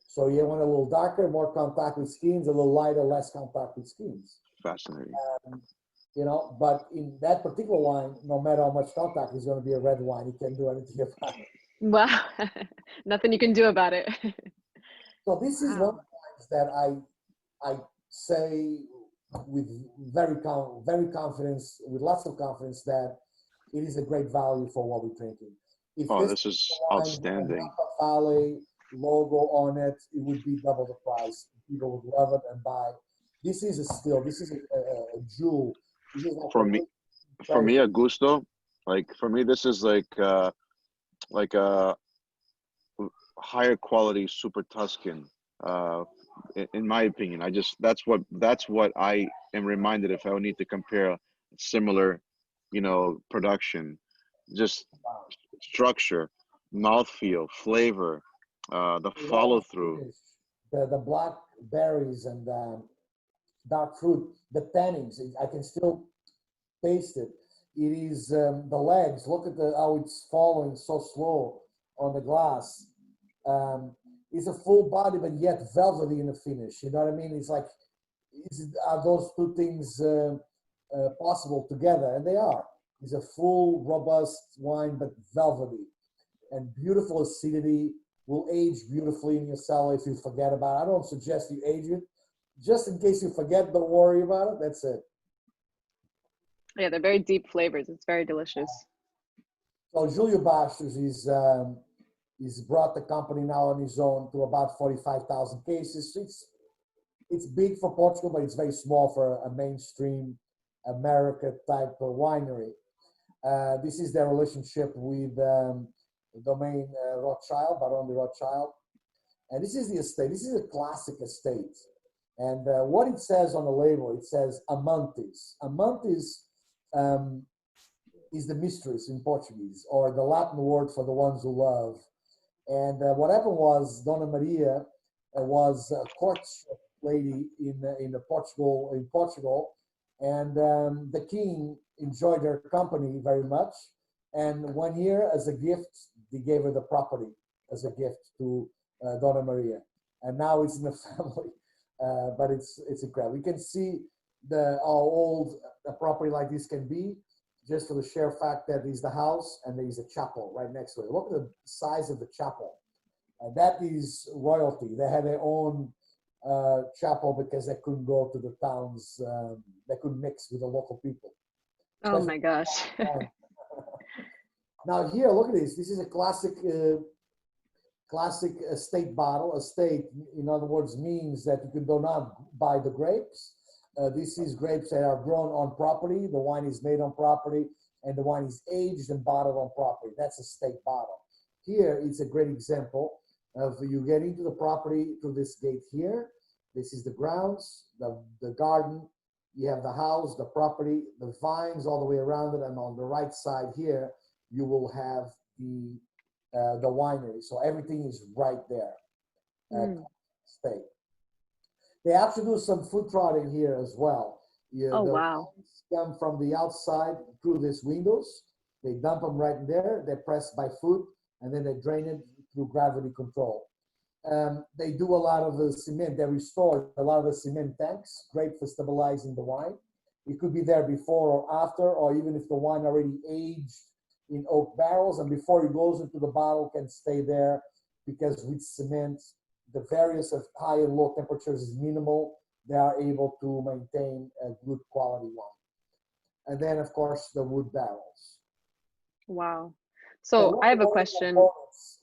So you want a little darker, more contact with skins, a little lighter, less contact with skins. Fascinating. You know, but in that particular wine, no matter how much contact, it's going to be a red wine. You can't do anything about it. Well, nothing you can do about it. So this is one of the wines that I say with very confidence, with lots of confidence, that it is a great value for what we're drinking. If this is outstanding. Valley logo on it, it would be double the price. People would love it and buy. This is a steal. This is a jewel. This is like for me, Augusto, like for me, this is like a higher quality Super Tuscan. In my opinion, that's what I am reminded if I would need to compare a similar, production, just structure, mouthfeel, flavor, the follow through, the black berries and dark fruit, the tannins. I can still taste it. It is the legs. Look at how it's falling so slow on the glass. It's a full body, but yet velvety in the finish. You know what I mean? It's like, are those two things possible together? And they are. It's a full, robust wine, but velvety and beautiful acidity. Will age beautifully in your cellar if you forget about it. I don't suggest you age it. Just in case you forget, don't worry about it. That's it. Yeah, they're very deep flavors. It's very delicious. So Julio Bastos he's brought the company now on his own to about 45,000 cases. It's big for Portugal, but it's very small for a mainstream America type of winery. This is their relationship with the domain Rothschild, Baron de Rothschild. And this is the estate. This is a classic estate. And what it says on the label, it says Amantes. Amantes is the mistress in Portuguese, or the Latin word for the ones who love. And what happened was Dona Maria was a courtship lady in Portugal, and the king enjoyed her company very much. And 1 year, as a gift, they gave her the property as a gift to Dona Maria, and now it's in the family. But it's incredible. You can see how old a property like this can be, just for the sheer fact that there's the house and there's a chapel right next to it. Look at the size of the chapel. That is royalty. They had their own chapel because they couldn't go to the towns. They couldn't mix with the local people. Oh my gosh. Now here, look at this. This is a classic estate bottle. Estate, in other words, means that you do not buy the grapes. This is grapes that are grown on property. The wine is made on property, and the wine is aged and bottled on property. That's a estate bottle. Here, it's a great example of you get into the property through this gate here. This is the grounds, the garden. You have the house, the property, the vines all the way around it, and on the right side here, you will have the winery. So everything is right there at State. They actually do some food trotting here as well. Oh, the wow. wines come from the outside through these windows. They dump them right in there. They're pressed by foot, and then they drain it through gravity control. They do a lot of the cement. They restore a lot of the cement tanks, great for stabilizing the wine. It could be there before or after, or even if the wine already aged in oak barrels, and before it goes into the bottle can stay there, because with cement, the variance of high and low temperatures is minimal. They are able to maintain a good quality wine. And then, of course, the wood barrels. Wow. So I have a question.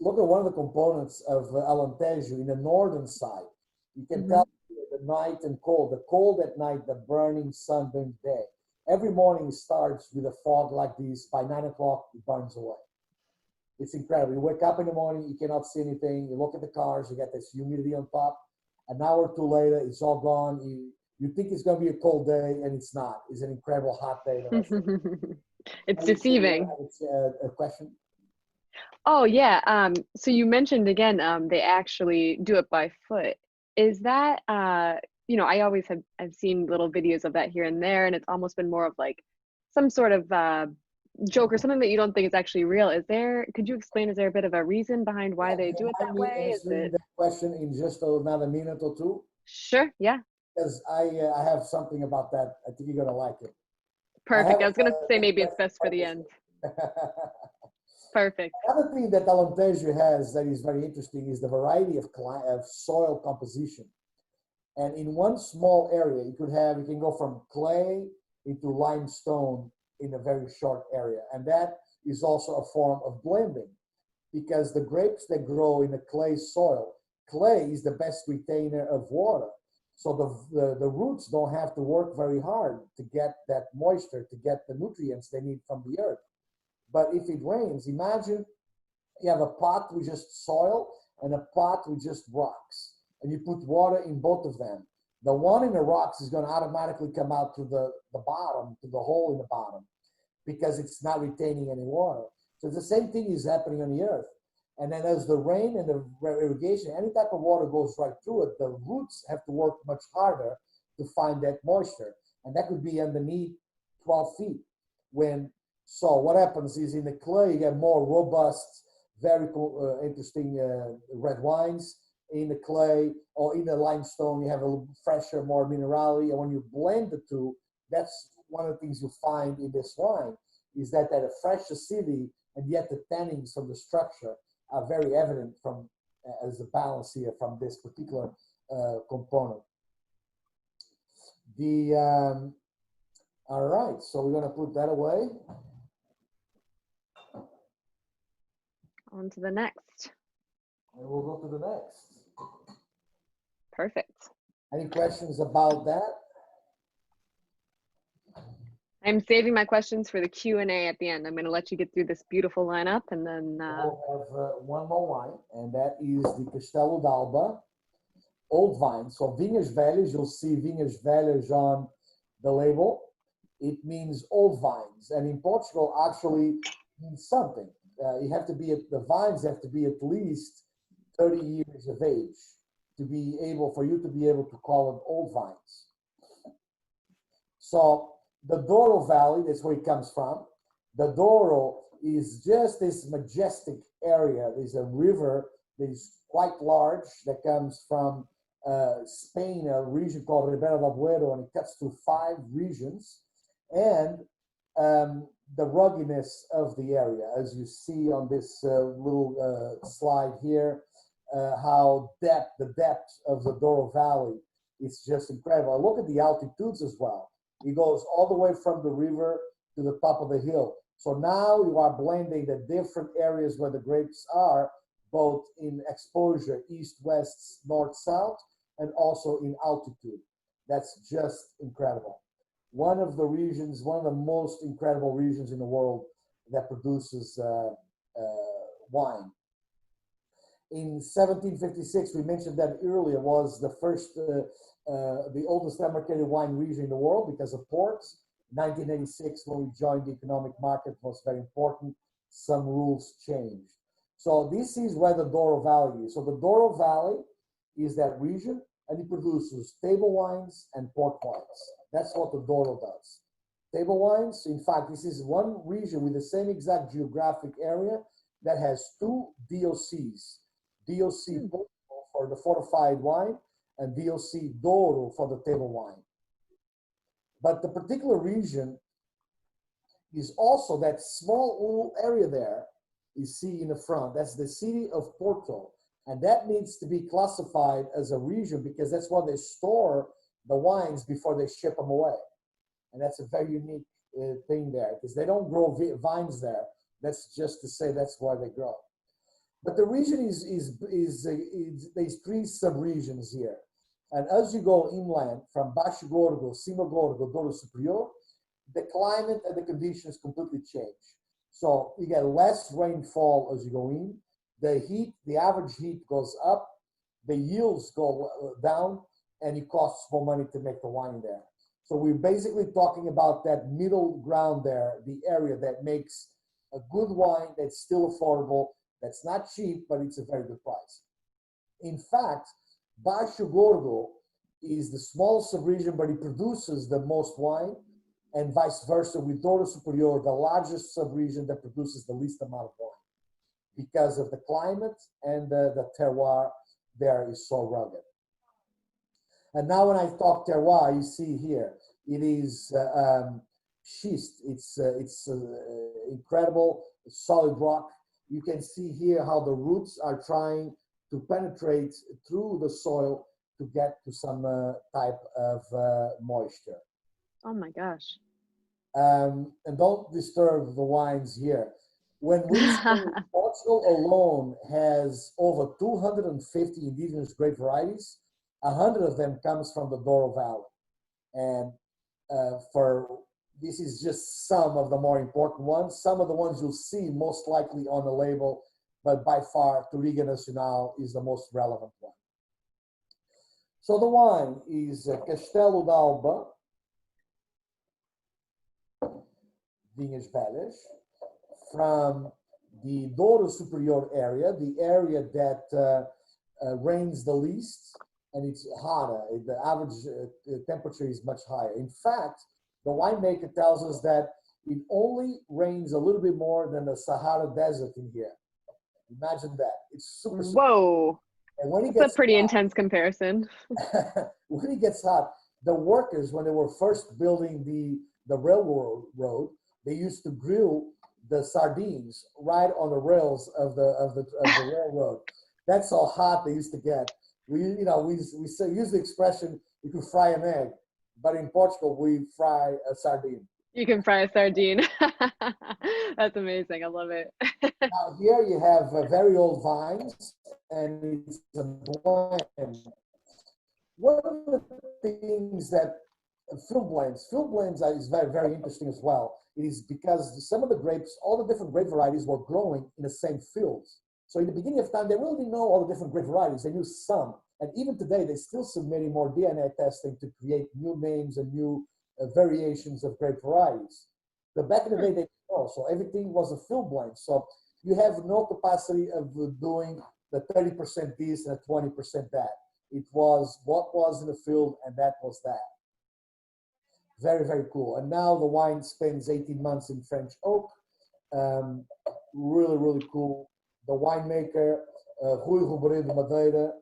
Look at one of the components of Alentejo in the northern side. You can tell the night and cold, the cold at night, the burning sunburnt day. Every morning starts with a fog like this. By 9 o'clock, it burns away. It's incredible. You wake up in the morning, you cannot see anything. You look at the cars, you get this humidity on top. An hour or two later, it's all gone. You think it's going to be a cold day, and it's not. It's an incredible hot day. It's deceiving. A question? Oh, yeah. So you mentioned again, they actually do it by foot. Is that, you know, I always I've seen little videos of that here and there, and it's almost been more of like some sort of joke or something that you don't think is actually real. Could you explain, is there a bit of a reason behind why they do it that way? Is it... that question in just another minute or two? Sure, yeah. Because I have something about that. I think you're going to like it. Perfect. I was going to say maybe it's best for the end. Perfect. Another thing that Alentejo has that is very interesting is the variety of soil composition. And in one small area, you can go from clay into limestone in a very short area. And that is also a form of blending, because the grapes that grow in a clay soil, clay is the best retainer of water. So the roots don't have to work very hard to get that moisture, to get the nutrients they need from the earth. But if it rains, imagine you have a pot with just soil and a pot with just rocks, and you put water in both of them. The one in the rocks is going to automatically come out to the bottom, to the hole in the bottom, because it's not retaining any water. So the same thing is happening on the earth. And then as the rain and the irrigation, any type of water goes right through it, the roots have to work much harder to find that moisture. And that could be underneath 12 feet. So what happens is in the clay, you get more robust, very interesting red wines. In the clay or in the limestone, you have a little fresher, more minerality. And when you blend the two, that's one of the things you find in this wine, is that a fresh acidity, and yet the tannins from the structure are very evident from as a balance here from this particular component. All right, so we're going to put that away. On to the next. And we'll go to the next. Perfect. Any questions about that? I'm saving my questions for the Q&A at the end. I'm going to let you get through this beautiful lineup, and then we'll have one more wine, and that is the Castelo d'Alba old vine. So Vinhas Velhas, you'll see Vinhas Velhas on the label. It means old vines, and in Portugal actually means something. The vines have to be at least 30 years of age for you to be able to call them old vines. So the Douro Valley, that's where it comes from. The Douro is just this majestic area. There's a river that is quite large that comes from Spain, a region called Ribeira del Duero, and it cuts through 5 regions. And the ruggedness of the area, as you see on this little slide here, how the depth of the Douro Valley is just incredible. Look at the altitudes as well. It goes all the way from the river to the top of the hill. So now you are blending the different areas where the grapes are, both in exposure, east, west, north, south, and also in altitude. That's just incredible. One of the regions, one of the most incredible regions in the world that produces wine. In 1756, we mentioned that earlier, was the first, the oldest demarcated wine region in the world because of ports. 1986, when we joined the economic market, was very important. Some rules changed. So this is where the Douro Valley is. So the Douro Valley is that region, and it produces table wines and port wines. That's what the Douro does. Table wines, in fact, this is one region with the same exact geographic area that has two DOCs. DOC Porto for the fortified wine and DOC Douro for the table wine. But the particular region is also that small little area there you see in the front. That's the city of Porto. And that needs to be classified as a region because that's where they store the wines before they ship them away. And that's a very unique thing there because they don't grow vines there. That's just to say that's where they grow. But the region there's three sub-regions here. And as you go inland from Baixo Gorgo, Cima Gorgo, Douro Superior, the climate and the conditions completely change. So you get less rainfall as you go in. The heat, the average heat goes up, the yields go down, and it costs more money to make the wine there. So we're basically talking about that middle ground there, the area that makes a good wine that's still affordable, that's not cheap, but it's a very good price. In fact, Baixo Gorgo is the smallest sub-region, but it produces the most wine, and vice versa with Douro Superior, the largest sub-region that produces the least amount of wine because of the climate and the terroir there is so rugged. And now when I talk terroir, you see here, it is schist. It's incredible, solid rock. You can see here how the roots are trying to penetrate through the soil to get to some type of moisture. Oh my gosh. And don't disturb the wines here. When we say Portugal alone has over 250 indigenous grape varieties, 100 of them comes from the Douro Valley. And this is just some of the more important ones. Some of the ones you'll see most likely on the label, but by far Touriga Nacional is the most relevant one. So the wine is Castelo d'Alba, Vinhas Velhas, from the Douro Superior area, the area that rains the least, and it's hotter. The average temperature is much higher. In fact, the winemaker tells us that it only rains a little bit more than the Sahara Desert in here. Imagine that. It's super, super Whoa. And when it That's gets a pretty hot, intense comparison. when it gets hot, the workers, when they were first building the railroad road, they used to grill the sardines right on the rails of the railroad. That's how hot they used to get. We use the expression, you could fry an egg, but in Portugal, we fry a sardine. You can fry a sardine. That's amazing. I love it. Now here you have very old vines, and it's a blend. One of the things that field blends is very, very interesting as well. It is because some of the grapes, all the different grape varieties were growing in the same fields. So in the beginning of time, they really didn't know all the different grape varieties. They knew some. And even today, they're still submitting more DNA testing to create new names and new variations of grape varieties. But back in the day, they didn't know. So everything was a field blend. So you have no capacity of doing the 30% this and the 20% that. It was what was in the field, and that was that. Very, very cool. And now the wine spends 18 months in French oak. Really, really cool. The winemaker, Rui Robredo de Madeira,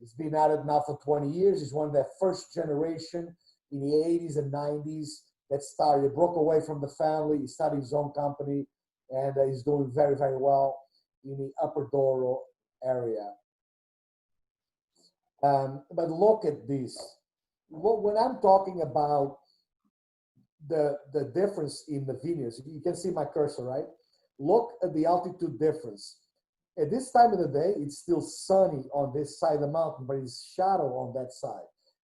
has been at it now for 20 years. He's one of that first generation in the 80s and 90s that started. He broke away from the family. He started his own company, and he's doing very, very well in the Upper Douro area. But look at this. When I'm talking about the difference in the vineyards. You can see my cursor, right? Look at the altitude difference. At this time of the day, it's still sunny on this side of the mountain, but it's shadow on that side.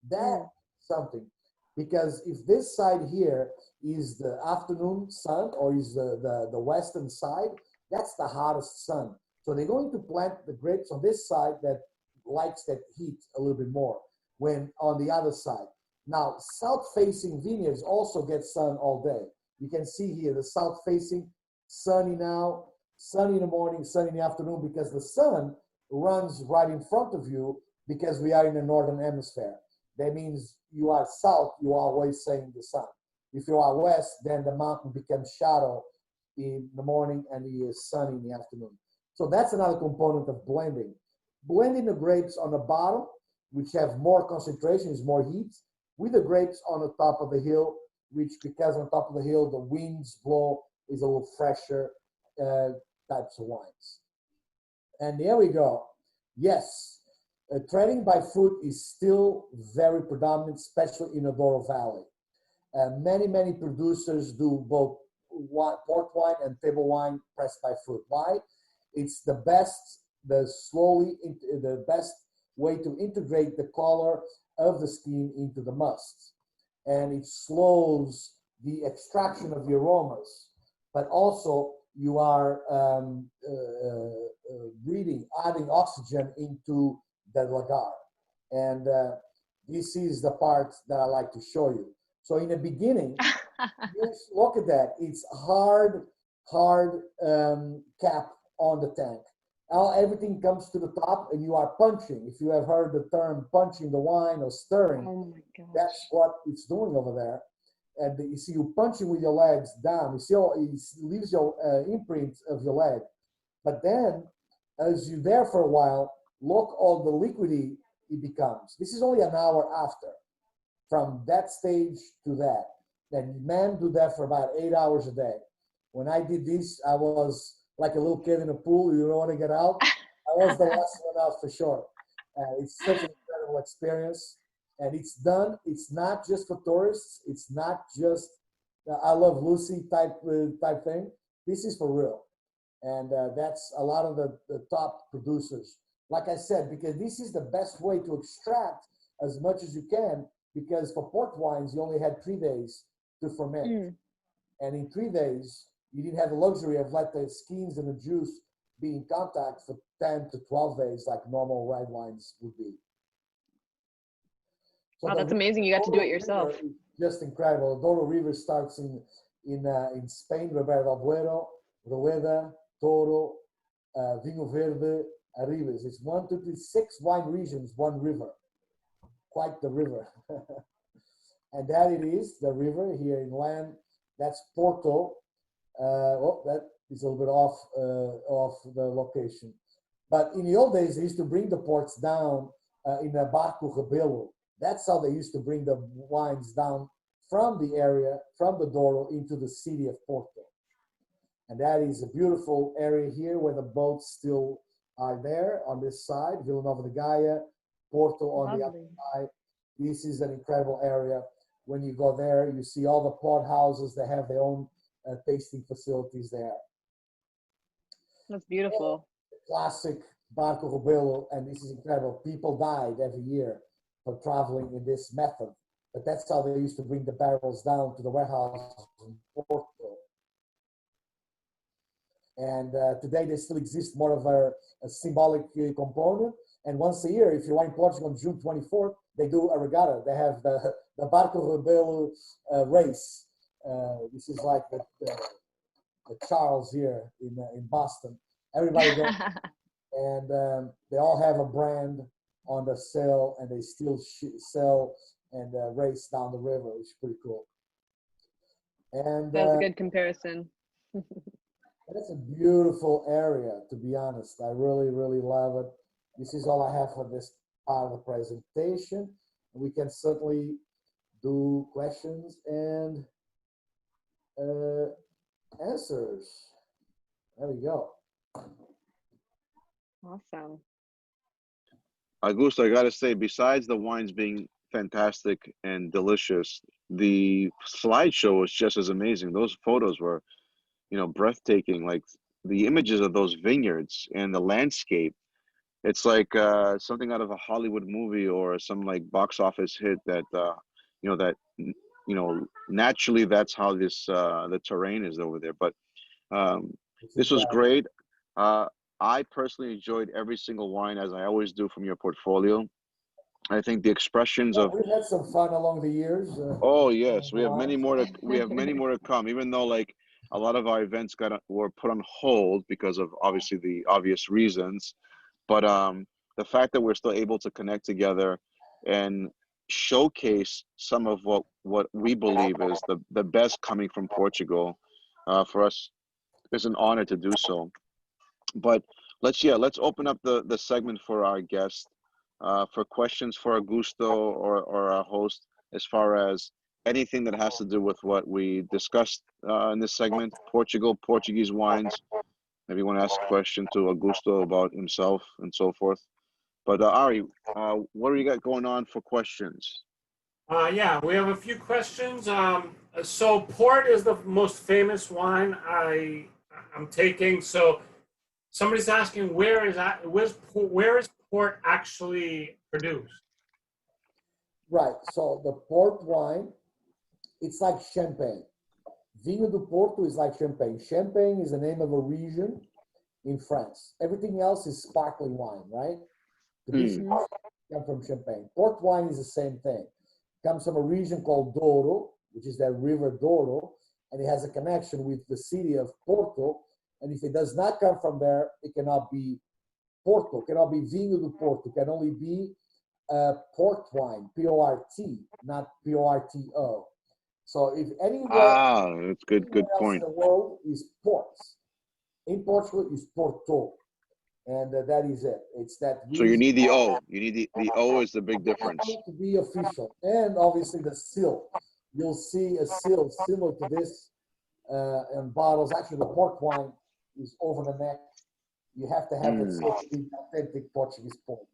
That's something. Because if this side here is the afternoon sun or is the western side, that's the hottest sun. So they're going to plant the grapes on this side that likes that heat a little bit more when on the other side. Now, south-facing vineyards also get sun all day. You can see here the south-facing, sunny now, sunny in the morning, sunny in the afternoon, because the sun runs right in front of you because we are in the northern hemisphere. That means you are south, you are always seeing the sun. If you are west, then the mountain becomes shadow in the morning and it is sunny in the afternoon. So that's another component of blending. Blending the grapes on the bottom, which have more concentration, is more heat, with the grapes on the top of the hill, which because on top of the hill, the winds blow, is a little fresher types of wines. And there we go. Yes, trading by foot is still very predominant, especially in the Douro Valley. Many producers do both port wine and table wine pressed by foot. Why? It's the best, the best way to integrate the color of the skin into the must. And it slows the extraction of the aromas, but also you are adding oxygen into the lagar. And this is the part that I like to show you. So in the beginning, just look at that. It's hard cap on the tank. Now everything comes to the top and you are punching. If you have heard the term punching the wine or stirring, Oh my gosh. that's what it's doing over there. And you see you punching with your legs down. You see it leaves your imprint of your leg. But then, as you're there for a while, look all the liquidy it becomes. This is only an hour after. From that stage to that. Then men do that for about 8 hours a day. When I did this, I was like a little kid in a pool. You don't want to get out. I was the last one out for sure. It's such an incredible experience. And it's done. It's not just for tourists. It's not just I love Lucy type thing. This is for real. And that's a lot of the top producers. Like I said, because this is the best way to extract as much as you can, because for port wines, you only had 3 days to ferment. And in 3 days, you didn't have the luxury of let the skins and the juice be in contact for 10 to 12 days like normal red wines would be. So wow, that's amazing. You got to do it yourself. Just incredible. The Douro River starts in Spain, Ribera del Duero, Rueda, Toro, Vinho Verde, Arribas. It's 1, 2, 3, 6 wine regions, 1 river. Quite the river. And that it is, the river here in land. That's Porto. That is a little bit off the location. But in the old days, they used to bring the ports down in a barco rebelo. That's how they used to bring the wines down from the area, from the Douro, into the city of Porto. And that is a beautiful area here where the boats still are there on this side, Vila Nova de Gaia, Porto on the other side. This is an incredible area. When you go there, you see all the pot houses. They have their own tasting facilities there. That's beautiful. Classic Barco Rebelo, and this is incredible. People died every year for traveling in this method. But that's how they used to bring the barrels down to the warehouse in Porto. And today they still exist more of a symbolic component. And once a year, if you are in Portugal on June 24th, they do a regatta. They have the Barco Rebelo race. This is like the Charles here in Boston. Everybody goes, and they all have a brand on the sail, and they still sell and race down the river, which is pretty cool. And that's a good comparison. That's a beautiful area, to be honest. I really, really love it. This is all I have for this part of the presentation. We can certainly do questions and answers. There we go. Awesome. Augusto, I gotta say, besides the wines being fantastic and delicious. The slideshow was just as amazing. Those photos were, breathtaking. Like the images of those vineyards and the landscape. It's like something out of a Hollywood movie or some like box office hit that naturally that's how the terrain is over there. But this was great. I personally enjoyed every single wine, as I always do, from your portfolio. I think the expressions of We've had some fun along the years. oh yes, we have many more to come. Even though like a lot of our events were put on hold because of obviously the obvious reasons, but the fact that we're still able to connect together and showcase some of what we believe is the best coming from Portugal, for us is an honor to do so. But let's open up the segment for our guest, for questions for Augusto or our host, as far as anything that has to do with what we discussed in this segment: Portugal, Portuguese wines. Maybe you want to ask a question to Augusto about himself and so forth. But Ari, what do you got going on for questions? Yeah, we have a few questions. So port is the most famous wine I'm taking. So somebody's asking where is port actually produced? Right. So the port wine, it's like champagne. Vinho do Porto is like champagne. Champagne is the name of a region in France. Everything else is sparkling wine, right? The dishes come from champagne. Port wine is the same thing. It comes from a region called Douro, which is the river Douro, and it has a connection with the city of Porto. And if it does not come from there, it cannot be Porto, cannot be Vinho do Porto, can only be port wine, P-O-R-T, not P-O-R-T-O. So if anywhere That's good else point. in the world is ports, in Portugal is Porto, and that is it. It's that So you reason need the O. You need the O is the big difference. to be official, and obviously the seal. You'll see a seal similar to this in bottles. Actually, the port wine is over the neck. You have to have that seal to be authentic Portuguese port.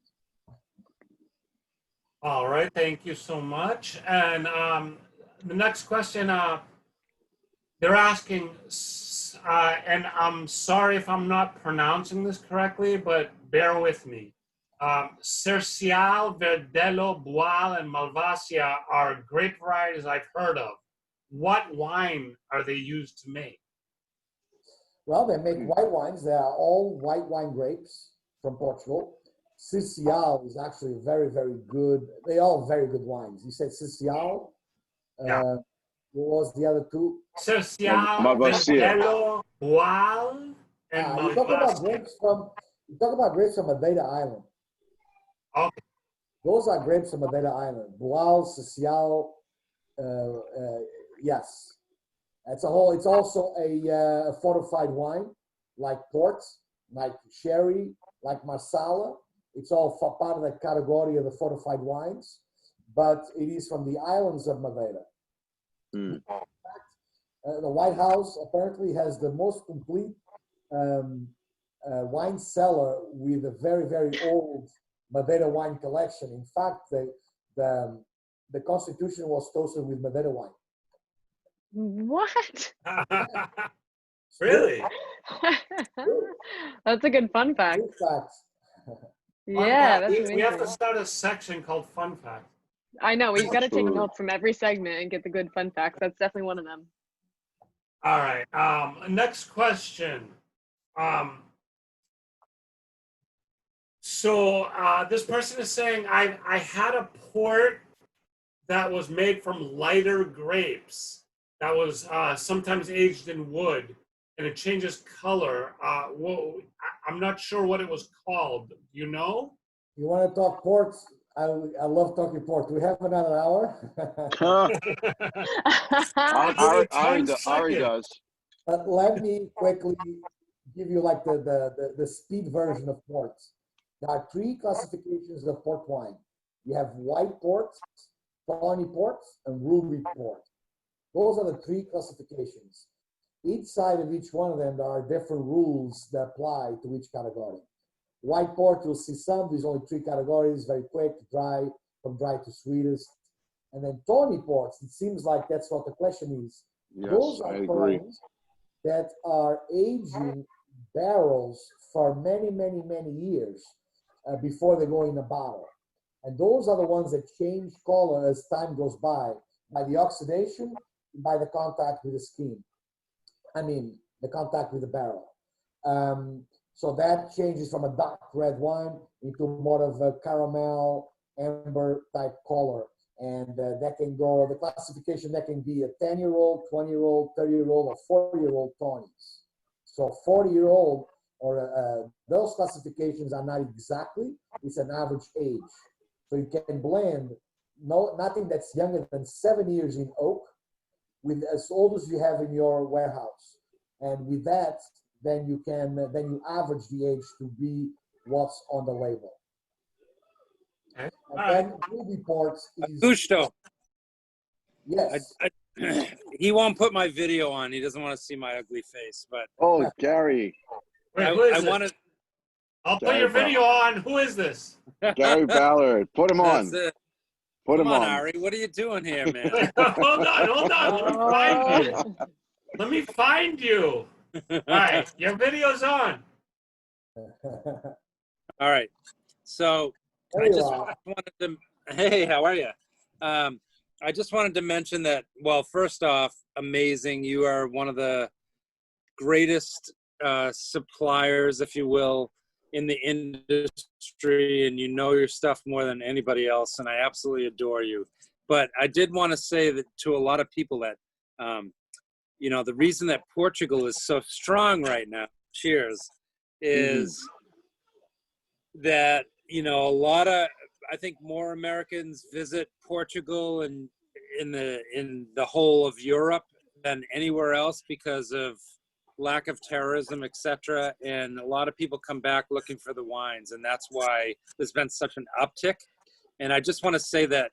All right, thank you so much. And the next question, they're asking, and I'm sorry if I'm not pronouncing this correctly, but bear with me. Cercial, Verdelho, Boal, and Malvasia are grape varieties I've heard of. What wine are they used to make? Well, they make white wines. They are all white wine grapes from Portugal. Cercial is actually very, very good. They're all very good wines. You said Cercial. Yeah. What was the other two? Cercial, Malvasia. Verdelho, Boal, and You talk about Malvasia. grapes from Madeira Island. Okay. Those are grapes from Madeira Island. Boal, Cercial, yes. It's also a fortified wine, like port, like sherry, like Marsala. It's all part of the category of the fortified wines, but it is from the islands of Madeira. In fact, the White House apparently has the most complete wine cellar with a very, very old Madeira wine collection. In fact, the Constitution was toasted with Madeira wine. What? Really? That's a good fun fact. Good facts. Yeah, that's amazing. We have to start a section called Fun Fact. I know, we've got to take Absolutely. notes from every segment and get the good fun facts. That's definitely one of them. All right. Next question. So this person is saying, I had a port that was made from lighter grapes that was sometimes aged in wood, and it changes color. I'm not sure what it was called. Do you know? You want to talk ports? I love talking port. Do we have another hour? Ari does. But let me quickly give you like the speed version of ports. There are three classifications of port wine. You have white ports, tawny ports, and ruby port. Those are the three classifications. Each side of each one of them, there are different rules that apply to each category. White port, you'll see some. There's only three categories: very quick, dry, from dry to sweetest. And then Tawny ports, it seems like that's what the question is. Yes, Those I are agree. wines that are aging barrels for many, many, many years before they go in a bottle. And those are the ones that change color as time goes by the oxidation, by the contact with the skin. I mean, the contact with the barrel. So that changes from a dark red wine into more of a caramel, amber type color. And that can go, the classification, that can be a 10-year-old, 20-year-old, 30-year-old, or 40-year-old tawnies. So 40-year-old, or those classifications are not exactly, it's an average age. So you can blend nothing that's younger than 7 years in oak with as old as you have in your warehouse. And with that, then you can, then you average the age to be what's on the label. Okay. And then ruby ports is, Augusto, yes. he won't put my video on. He doesn't want to see my ugly face, but Oh, Gary. Wait, who is I this? wanted. I'll put Gary your video on. Who is this? Gary Ballard. Put him on. That's it. Put Come him on, on. Ari. What are you doing here, man? Wait, hold on. Let me find you. Let me find you. All right, your video's on. All right. So There I you just are. wanted to. Hey, how are you? I just wanted to mention that. Well, first off, amazing. You are one of the greatest suppliers, if you will, in the industry, and you know your stuff more than anybody else, and I absolutely adore you. But I did want to say that to a lot of people that, you know, the reason that Portugal is so strong right now, cheers, is that, you know, a lot of, I think more Americans visit Portugal and in the whole of Europe than anywhere else because of lack of terrorism, etc. And a lot of people come back looking for the wines, and that's why there's been such an uptick. And I just want to say that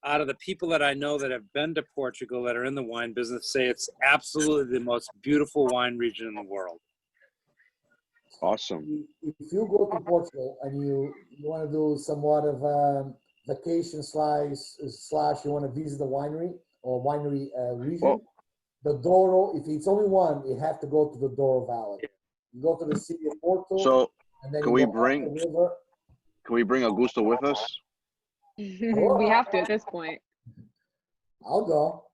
out of the people that I know that have been to Portugal that are in the wine business, say it's absolutely the most beautiful wine region in the world. Awesome. If you go to Portugal and you want to do somewhat of a vacation slash you want to visit the winery or winery region, Well, the Douro, if it's only one, you have to go to the Douro Valley. You go to the city of Porto, so and then can you we go up bring the river. Augusto with us? We have to at this point. I'll go.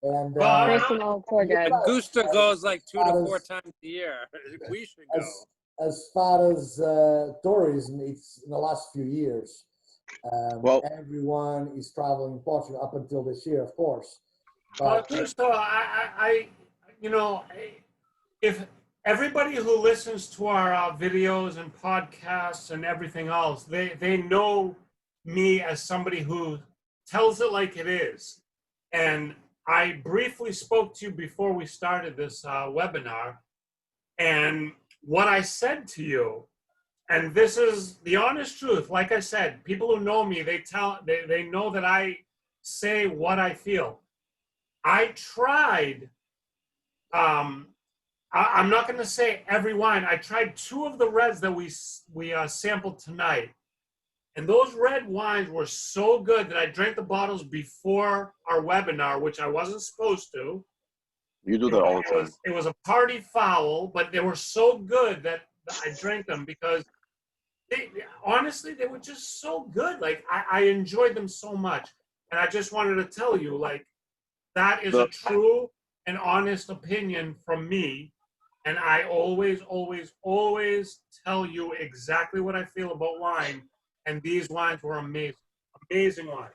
And Well, I- Personal tour guide. Augusta goes like 2 to 4 times a year. We should go. as far as tourism, it's in the last few years. Well- Everyone is traveling Portugal up until this year, of course. Well, But so you know, if everybody who listens to our videos and podcasts and everything else, they know me as somebody who tells it like it is. And I briefly spoke to you before we started this webinar, and what I said to you, and this is the honest truth. Like I said, people who know me, they know that I say what I feel. I tried, I'm not going to say every wine. I tried 2 of the reds that we sampled tonight. And those red wines were so good that I drank the bottles before our webinar, which I wasn't supposed to. You do that all the time. It was a party foul, but they were so good that I drank them because honestly, they were just so good. Like, I enjoyed them so much. And I just wanted to tell you, like, that is a true and honest opinion from me. And I always, always, always tell you exactly what I feel about wine. And these wines were amazing. Amazing wines.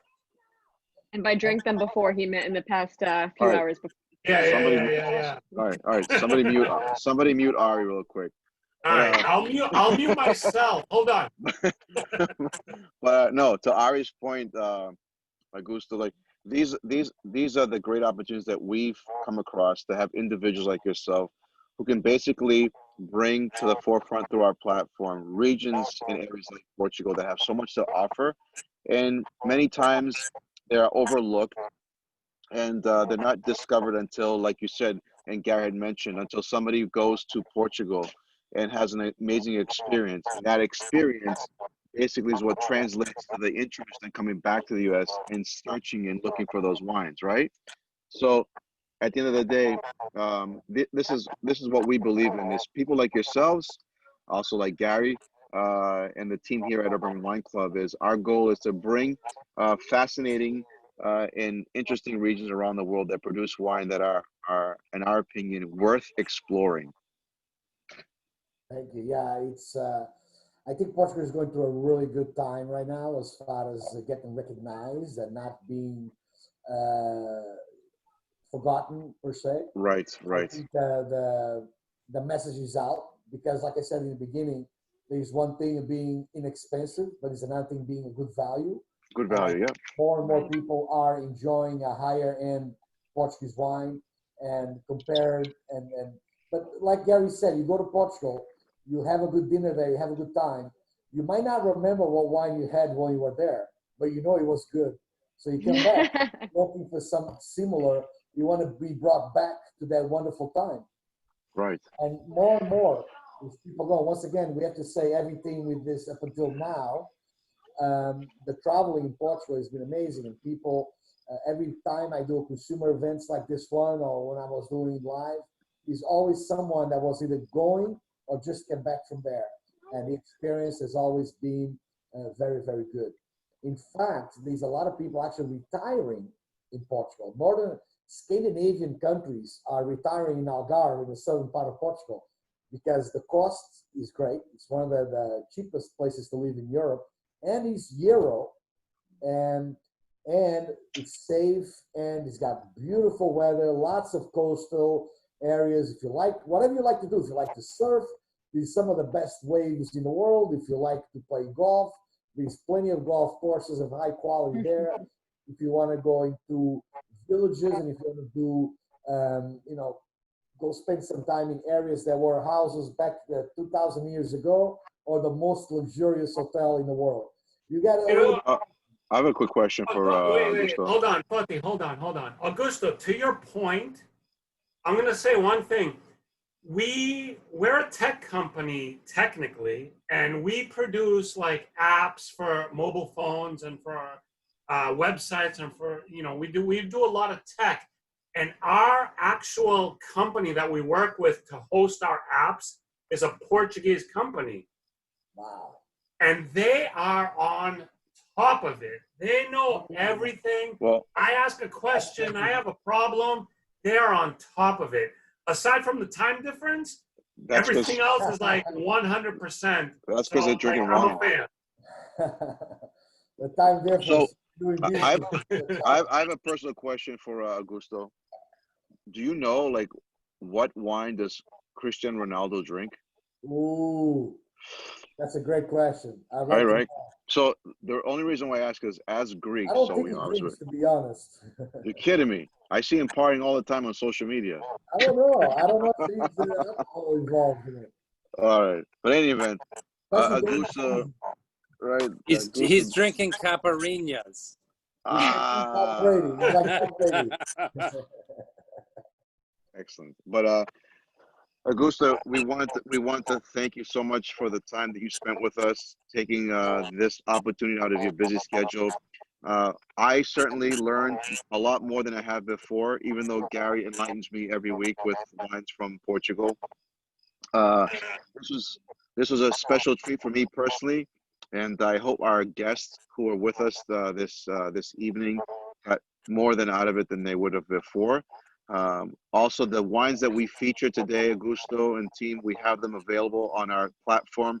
And by drink them before, he meant in the past few All right. hours before. Yeah. All right. Somebody mute Ari real quick. All right, I'll mute myself. Hold on. But no, to Ari's point, Augusto, like these are the great opportunities that we've come across to have individuals like yourself who can basically bring to the forefront through our platform regions and areas like Portugal that have so much to offer, and many times they are overlooked and they're not discovered until, like you said, and Gary had mentioned, until somebody goes to Portugal and has an amazing experience. And that experience basically is what translates to the interest in coming back to the U.S. and searching and looking for those wines, right? So at the end of the day, this is what we believe in. Is people like yourselves, also like Gary, and the team here at Urban Wine Club. Is our goal is to bring fascinating and interesting regions around the world that produce wine that are in our opinion worth exploring. Thank you. Yeah, it's. I think Portugal is going through a really good time right now as far as getting recognized and not being forgotten per se. Right, I right. think the message is out because, like I said in the beginning, there's one thing of being inexpensive, but it's another thing being a good value. Good value, yeah. More and more people are enjoying a higher end Portuguese wine and compared and but like Gary said, you go to Portugal, you have a good dinner there, you have a good time. You might not remember what wine you had when you were there, but you know it was good. So you come back looking for something similar. You want to be brought back to that wonderful time. Right. And more, as people go, once again, we have to say everything with this up until now. The traveling in Portugal has been amazing, and people, every time I do consumer events like this one, or when I was doing live, there's always someone that was either going or just came back from there, and the experience has always been very, very good. In fact, there's a lot of people actually retiring in Portugal. More than Scandinavian countries are retiring in Algarve, in the southern part of Portugal, because the cost is great. It's one of the cheapest places to live in Europe, and it's Euro, and it's safe, and it's got beautiful weather, lots of coastal areas. If you like, whatever you like to do, if you like to surf, there's some of the best waves in the world. If you like to play golf, there's plenty of golf courses of high quality there. If you want to go into villages, and if you want to do, go spend some time in areas that were houses back 2,000 years ago, or the most luxurious hotel in the world. You got to. I have a quick question for wait. Augusto. Hold on, Poti, hold on. Augusto, to your point, I'm going to say one thing. We're a tech company technically, and we produce like apps for mobile phones and for websites, and for we do a lot of tech. And our actual company that we work with to host our apps is a Portuguese company. Wow. And they are on top of it. They know everything. Well, I ask a question, I have a problem, they are on top of it. Aside from the time difference, everything else is like 100%. That's because they're drinking I'm wine. a fan. The time difference. So I I have a personal question for Augusto. Do you know like what wine does Cristiano Ronaldo drink? Ooh, that's a great question. All right. So the only reason why I ask is as Greeks, I don't so think we he obviously. drinks, to be honest. You're kidding me. I see him partying all the time on social media. I don't know if there's alcohol involved in it. All right. But in any event, Augusto, right? He's drinking caipirinhas. Excellent. But Augusto, we want to thank you so much for the time that you spent with us, taking this opportunity out of your busy schedule. I certainly learned a lot more than I have before, even though Gary enlightens me every week with wines from Portugal. This was a special treat for me personally, and I hope our guests who are with us this evening got more than out of it than they would have before. Also, the wines that we feature today, Augusto and team, we have them available on our platform.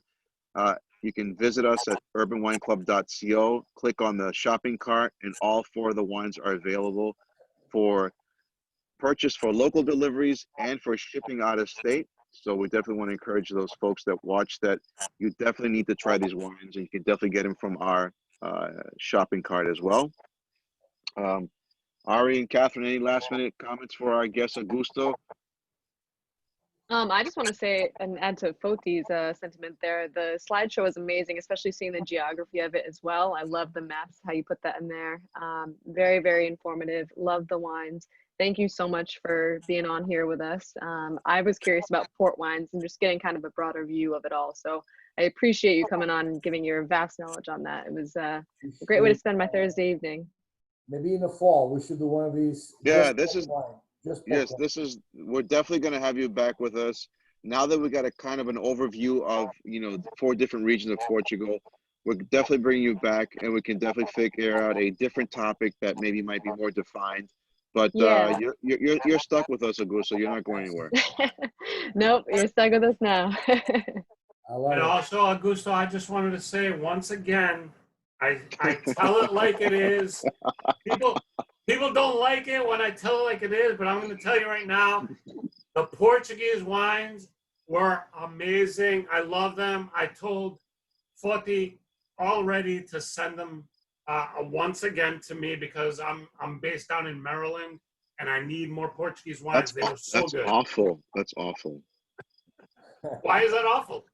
You can visit us at urbanwineclub.co, click on the shopping cart, and all four of the wines are available for purchase for local deliveries and for shipping out of state. So we definitely want to encourage those folks that watch that you definitely need to try these wines, and you can definitely get them from our shopping cart as well. Ari and Catherine, any last minute comments for our guest Augusto? I just want to say and add to Foti's sentiment there. The slideshow is amazing, especially seeing the geography of it as well. I love the maps, how you put that in there. Very, very informative. Love the wines. thank you so much for being on here with us. I was curious about port wines and just getting kind of a broader view of it all. So I appreciate you coming on and giving your vast knowledge on that. It was a great way to spend my Thursday evening. Maybe in the fall we should do one of these. Yeah, just this port is wine, just port yes, wine. this is. We're definitely going to have you back with us. Now that we got a kind of an overview of the 4 different regions of Portugal, we're definitely bringing you back, and we can definitely figure out a different topic that maybe might be more defined. But Yeah. you're stuck with us, Augusto. You're not going anywhere. Nope, you're stuck with us now. I love And it. also, Augusto, I just wanted to say once again, I tell it like it is. People don't like it when I tell it like it is, but I'm going to tell you right now, the Portuguese wines were amazing. I love them. I told Foti already to send them once again to me because I'm based down in Maryland and I need more Portuguese wines. They were so That's good. awful. That's awful. Why is that awful?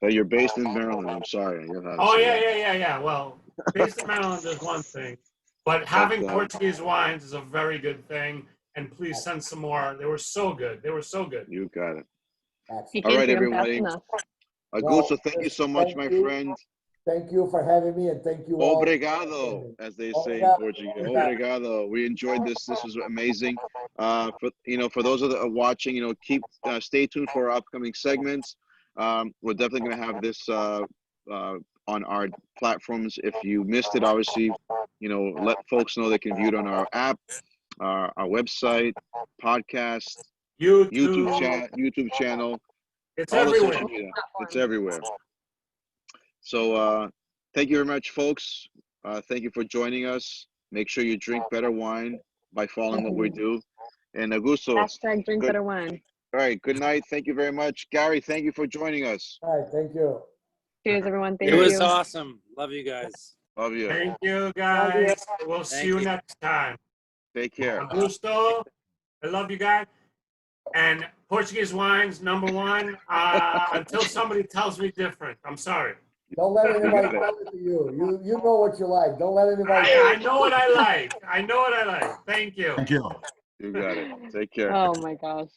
That you're based in Maryland. I'm sorry. You have to Oh, say yeah. that. Well, based in Maryland is one thing, but having But, Portuguese wines is a very good thing. And please send some more. They were so good. They were so good. you got it. You Excellent. All can't right, do them fast everybody. enough. Augusto, thank you so much, thank my you. friend. Thank you for having me, and thank you all. Obrigado, as they say in Obrigado. Portuguese. Obrigado. We enjoyed this. This was amazing. For those that are watching, stay tuned for our upcoming segments. We're definitely going to have this on our platforms. If you missed it, obviously, let folks know they can view it on our app, our website, podcast, YouTube channel, It's all the everywhere. social media. It's everywhere. So thank you very much, folks. Thank you for joining us. Make sure you drink better wine by following what we do. And Augusto, Hashtag drink good. better wine. All right, good night. Thank you very much. Gary, thank you for joining us. All right, thank you. Cheers, everyone. Thank It was you. awesome. Love you guys. Love you. Thank you, guys. We'll see Thank you you. next time. Take care. Augusto, I love you guys. And Portuguese wines, #1, until somebody tells me different. I'm sorry. Don't let anybody got it. tell it to you. You know what you like. Don't let anybody. I know what I like. I know what I like. Thank you. Thank you. You got it. Take care. Oh my gosh.